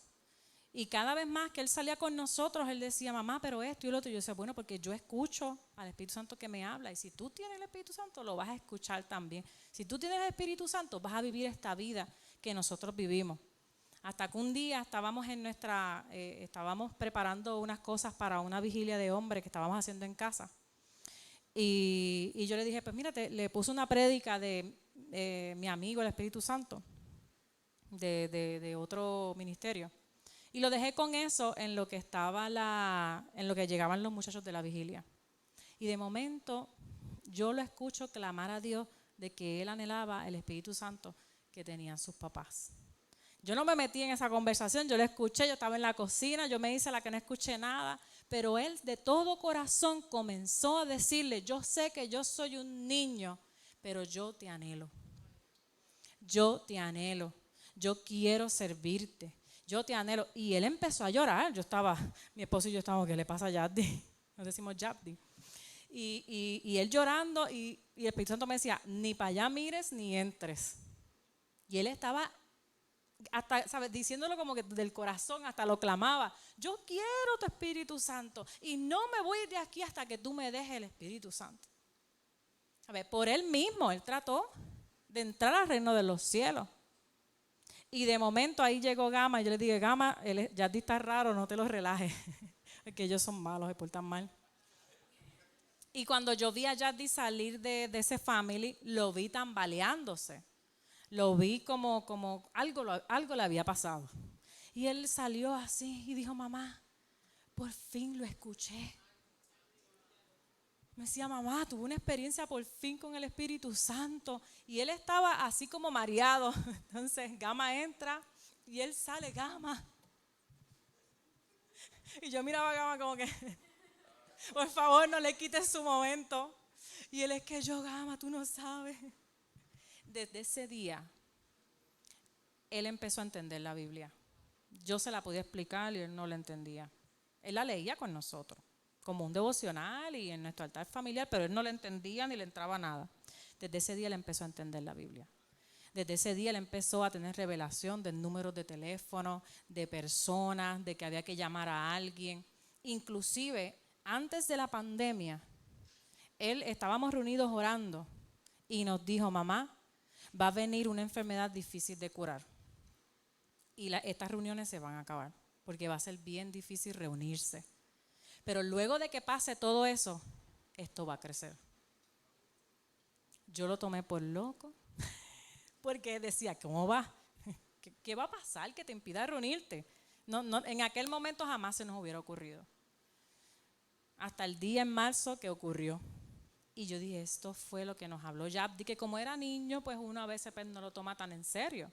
Y cada vez más que Él salía con nosotros, Él decía, mamá, pero esto y lo otro. Y yo decía, bueno, porque yo escucho al Espíritu Santo que me habla. Y si tú tienes el Espíritu Santo, lo vas a escuchar también. Si tú tienes el Espíritu Santo, vas a vivir esta vida que nosotros vivimos. Hasta que un día estábamos estábamos preparando unas cosas para una vigilia de hombres que estábamos haciendo en casa. Y yo le dije, pues mírate, le puse una prédica de mi amigo, el Espíritu Santo, de otro ministerio. Y lo dejé con eso en lo que en lo que llegaban los muchachos de la vigilia. Y de momento yo lo escucho clamar a Dios de que él anhelaba el Espíritu Santo que tenían sus papás. Yo no me metí en esa conversación, yo lo escuché, yo estaba en la cocina, yo me hice la que no escuché nada, pero él de todo corazón comenzó a decirle, yo sé que yo soy un niño, pero yo te anhelo. Yo te anhelo, yo quiero servirte. Yo te anhelo. Y él empezó a llorar. Mi esposo y yo estábamos, ¿qué le pasa a Yabdi? Nos decimos Yabdi. Y él llorando y el Espíritu Santo me decía, ni para allá mires ni entres. Y él estaba hasta, ¿sabes? Diciéndolo como que del corazón, hasta lo clamaba. Yo quiero tu Espíritu Santo y no me voy de aquí hasta que tú me dejes el Espíritu Santo. A ver, por él mismo, él trató de entrar al reino de los cielos. Y de momento ahí llegó Gama y yo le dije, Gama, Yaddi está raro, no te lo relajes, porque ellos son malos, se portan mal. Y cuando yo vi a Yaddi salir de ese family, lo vi tambaleándose. Lo vi como algo le había pasado. Y él salió así y dijo, mamá, por fin lo escuché. Me decía, mamá, tuve una experiencia por fin con el Espíritu Santo. Y él estaba así como mareado. Entonces Gama entra y él sale, Gama. Y yo miraba a Gama como que, por favor, no le quites su momento. Y él, es que yo, Gama, tú no sabes. Desde ese día, él empezó a entender la Biblia. Yo se la podía explicar y él no la entendía. Él la leía con nosotros, como un devocional y en nuestro altar familiar, pero él no le entendía ni le entraba nada. Desde ese día él empezó a entender la Biblia. Desde ese día él empezó a tener revelación de números de teléfono, de personas, de que había que llamar a alguien. Inclusive, antes de la pandemia, estábamos reunidos orando y nos dijo, mamá, va a venir una enfermedad difícil de curar. Y estas reuniones se van a acabar, porque va a ser bien difícil reunirse. Pero luego de que pase todo eso, esto va a crecer. Yo lo tomé por loco, porque decía, ¿cómo va? ¿Qué va a pasar que te impida reunirte? No, en aquel momento jamás se nos hubiera ocurrido. Hasta el día en marzo que ocurrió. Y yo dije, esto fue lo que nos habló Yabdi, que como era niño, pues uno a veces pues, no lo toma tan en serio.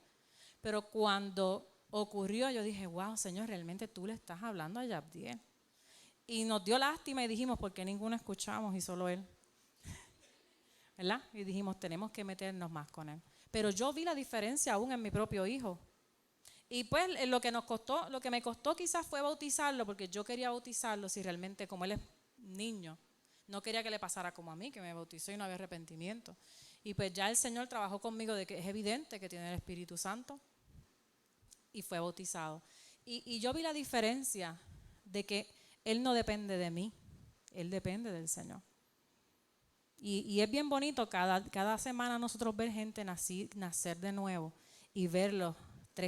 Pero cuando ocurrió, yo dije, wow, Señor, realmente tú le estás hablando a Yabdiel. Y nos dio lástima y dijimos, ¿por qué ninguno escuchamos y solo él? ¿Verdad? Y dijimos, tenemos que meternos más con él. Pero yo vi la diferencia aún en mi propio hijo. Y pues lo que me costó quizás fue bautizarlo, porque yo quería bautizarlo si realmente, como él es niño, no quería que le pasara como a mí, que me bautizó y no había arrepentimiento. Y pues ya el Señor trabajó conmigo de que es evidente que tiene el Espíritu Santo y fue bautizado. Y yo vi la diferencia de que él no depende de mí, él depende del Señor. Y es bien bonito cada semana nosotros ver gente nacer de nuevo y verlos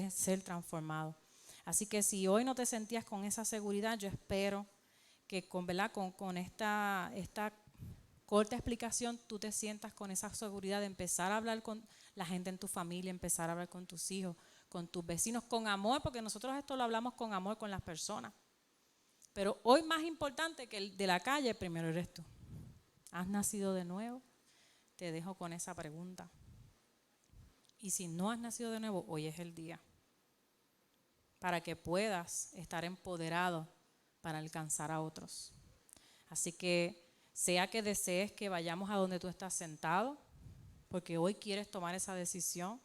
ser transformados. Así que si hoy no te sentías con esa seguridad, yo espero que con esta corta explicación, tú te sientas con esa seguridad de empezar a hablar con la gente en tu familia, empezar a hablar con tus hijos, con tus vecinos, con amor, porque nosotros esto lo hablamos con amor con las personas. Pero hoy más importante que el de la calle, primero eres tú. ¿Has nacido de nuevo? Te dejo con esa pregunta. Y si no has nacido de nuevo, hoy es el día para que puedas estar empoderado para alcanzar a otros. Así que sea que desees que vayamos a donde tú estás sentado, porque hoy quieres tomar esa decisión,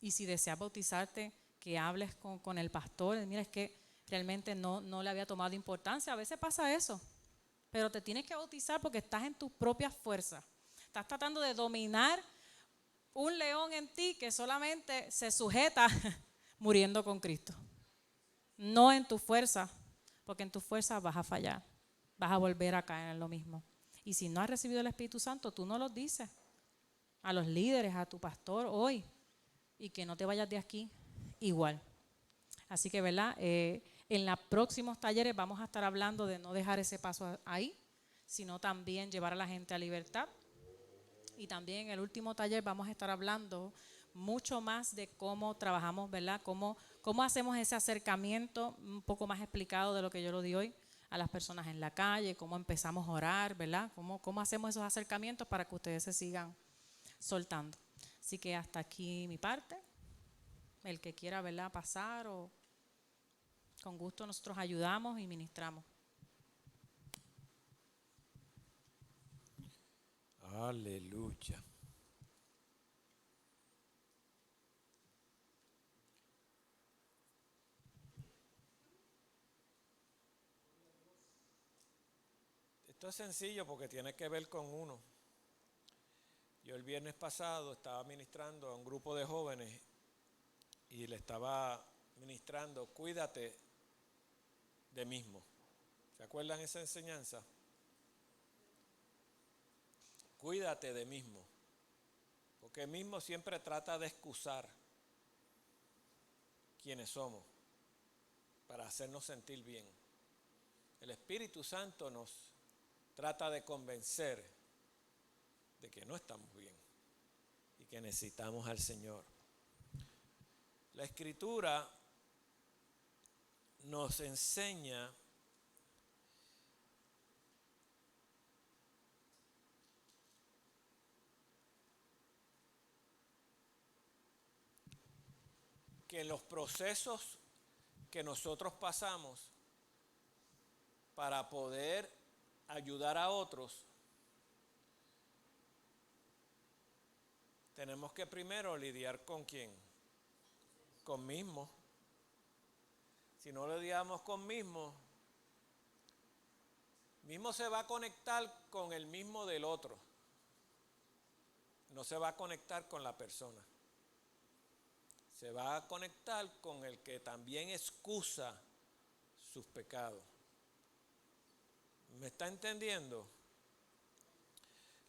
y si deseas bautizarte, que hables con el pastor. Mira, es que realmente no le había tomado importancia. A veces pasa eso, pero te tienes que bautizar porque estás en tus propias fuerzas. Estás tratando de dominar un león en ti que solamente se sujeta muriendo con Cristo. No en tu fuerza, porque en tu fuerza vas a fallar, vas a volver a caer en lo mismo. Y si no has recibido el Espíritu Santo, tú no lo dices a los líderes, a tu pastor hoy, y que no te vayas de aquí igual. Así que, ¿verdad? En los próximos talleres vamos a estar hablando de no dejar ese paso ahí, sino también llevar a la gente a libertad. Y también en el último taller vamos a estar hablando mucho más de cómo trabajamos, ¿verdad? Cómo hacemos ese acercamiento un poco más explicado de lo que yo lo di hoy a las personas en la calle, cómo empezamos a orar, ¿verdad? Cómo hacemos esos acercamientos para que ustedes se sigan soltando. Así que hasta aquí mi parte. El que quiera, ¿verdad?, pasar, o con gusto nosotros ayudamos y ministramos. Aleluya. Esto es sencillo porque tiene que ver con uno. Yo el viernes pasado estaba ministrando a un grupo de jóvenes y le estaba ministrando, cuídate de mismo. ¿Se acuerdan esa enseñanza? Cuídate de mismo. Porque el mismo siempre trata de excusar quiénes somos para hacernos sentir bien. El Espíritu Santo nos trata de convencer de que no estamos bien y que necesitamos al Señor. La Escritura nos enseña que en los procesos que nosotros pasamos para poder ayudar a otros, tenemos que primero lidiar con quién, con mismo. Si no lidiamos con mismo se va a conectar con el mismo del otro, no se va a conectar con la persona. Se va a conectar con el que también excusa sus pecados. ¿Me está entendiendo?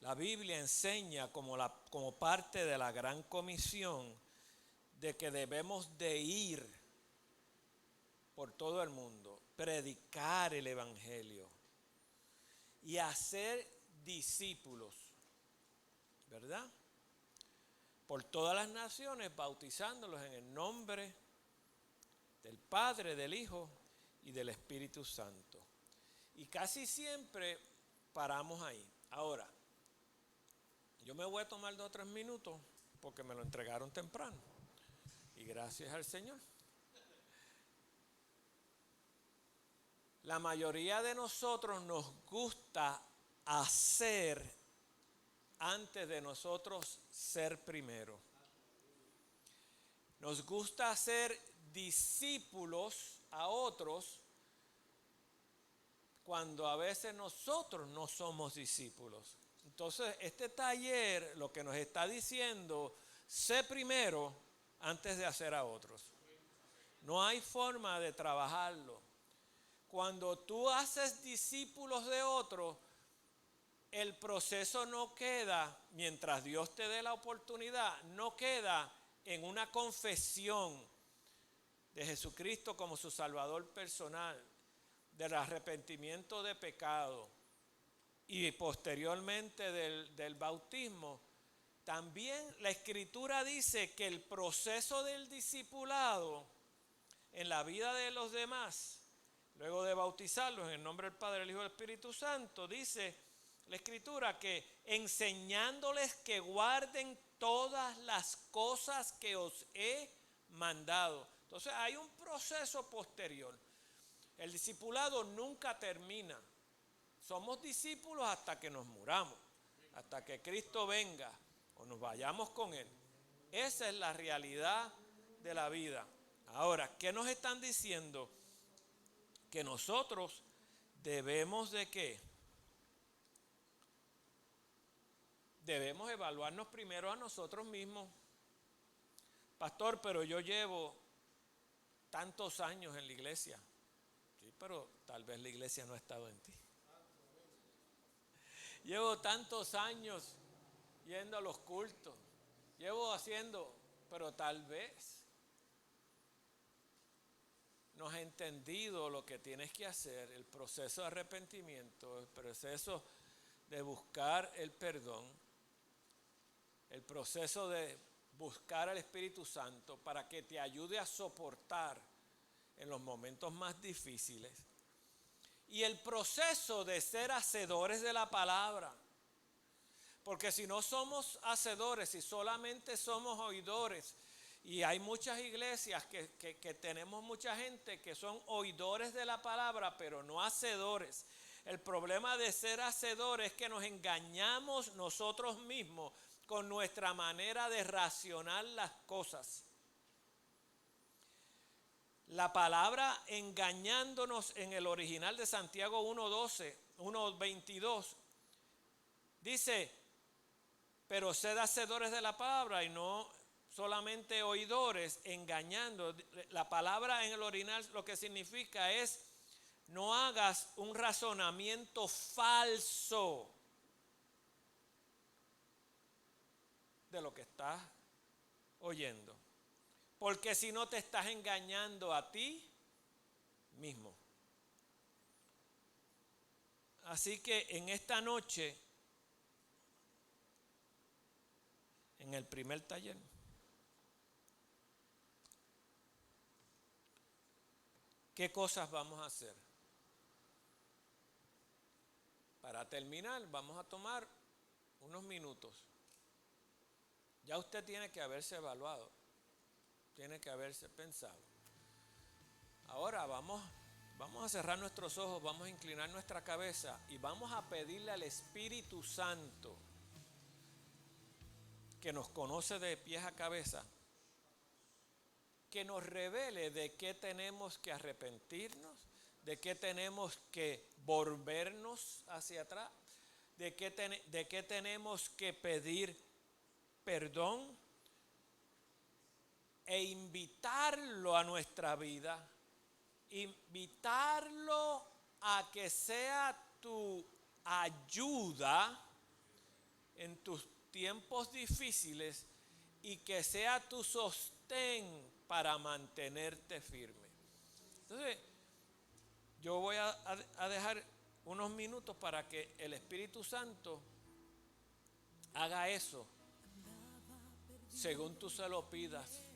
La Biblia enseña como parte de la gran comisión de que debemos de ir por todo el mundo, predicar el Evangelio y hacer discípulos, ¿verdad?, por todas las naciones, bautizándolos en el nombre del Padre, del Hijo y del Espíritu Santo. Y casi siempre paramos ahí. Ahora, yo me voy a tomar 2 o 3 minutos porque me lo entregaron temprano. Y gracias al Señor. La mayoría de nosotros nos gusta hacer antes de nosotros ser primero. Nos gusta hacer discípulos a otros cuando a veces nosotros no somos discípulos. Entonces, este taller lo que nos está diciendo, sé primero antes de hacer a otros. No hay forma de trabajarlo. Cuando tú haces discípulos de otros, el proceso no queda, mientras Dios te dé la oportunidad, no queda en una confesión de Jesucristo como su Salvador personal, del arrepentimiento de pecado y posteriormente del bautismo, también la Escritura dice que el proceso del discipulado en la vida de los demás, luego de bautizarlos en el nombre del Padre, del Hijo y del Espíritu Santo, dice la Escritura que enseñándoles que guarden todas las cosas que os he mandado. Entonces hay un proceso posterior. El discipulado nunca termina. Somos discípulos hasta que nos muramos, hasta que Cristo venga o nos vayamos con Él. Esa es la realidad de la vida. Ahora, ¿qué nos están diciendo? Que nosotros debemos de ¿qué? Debemos evaluarnos primero a nosotros mismos. Pastor, pero yo llevo tantos años en la iglesia. Sí, pero tal vez la iglesia no ha estado en ti. Llevo tantos años yendo a los cultos. Llevo haciendo, pero tal vez no has entendido lo que tienes que hacer, el proceso de arrepentimiento, el proceso de buscar el perdón, el proceso de buscar al Espíritu Santo para que te ayude a soportar en los momentos más difíciles. Y el proceso de ser hacedores de la palabra. Porque si no somos hacedores, si solamente somos oidores, y hay muchas iglesias que tenemos mucha gente que son oidores de la palabra, pero no hacedores. El problema de ser hacedores es que nos engañamos nosotros mismos con nuestra manera de racionar las cosas. La palabra engañándonos en el original de Santiago 1:12, 1:22, dice, pero sed hacedores de la palabra y no solamente oidores, engañando. La palabra en el original lo que significa es, no hagas un razonamiento falso de lo que estás oyendo. Porque si no te estás engañando a ti mismo. Así que en esta noche, en el primer taller, ¿qué cosas vamos a hacer? Para terminar, vamos a tomar unos minutos. Ya usted tiene que haberse evaluado. Tiene que haberse pensado. Ahora vamos a cerrar nuestros ojos, vamos a inclinar nuestra cabeza y vamos a pedirle al Espíritu Santo, que nos conoce de pies a cabeza, que nos revele de qué tenemos que arrepentirnos, de qué tenemos que volvernos hacia atrás, de qué tenemos que pedir perdón, e invitarlo a nuestra vida, invitarlo a que sea tu ayuda en tus tiempos difíciles y que sea tu sostén para mantenerte firme. Entonces, yo voy a dejar unos minutos para que el Espíritu Santo haga eso según tú se lo pidas.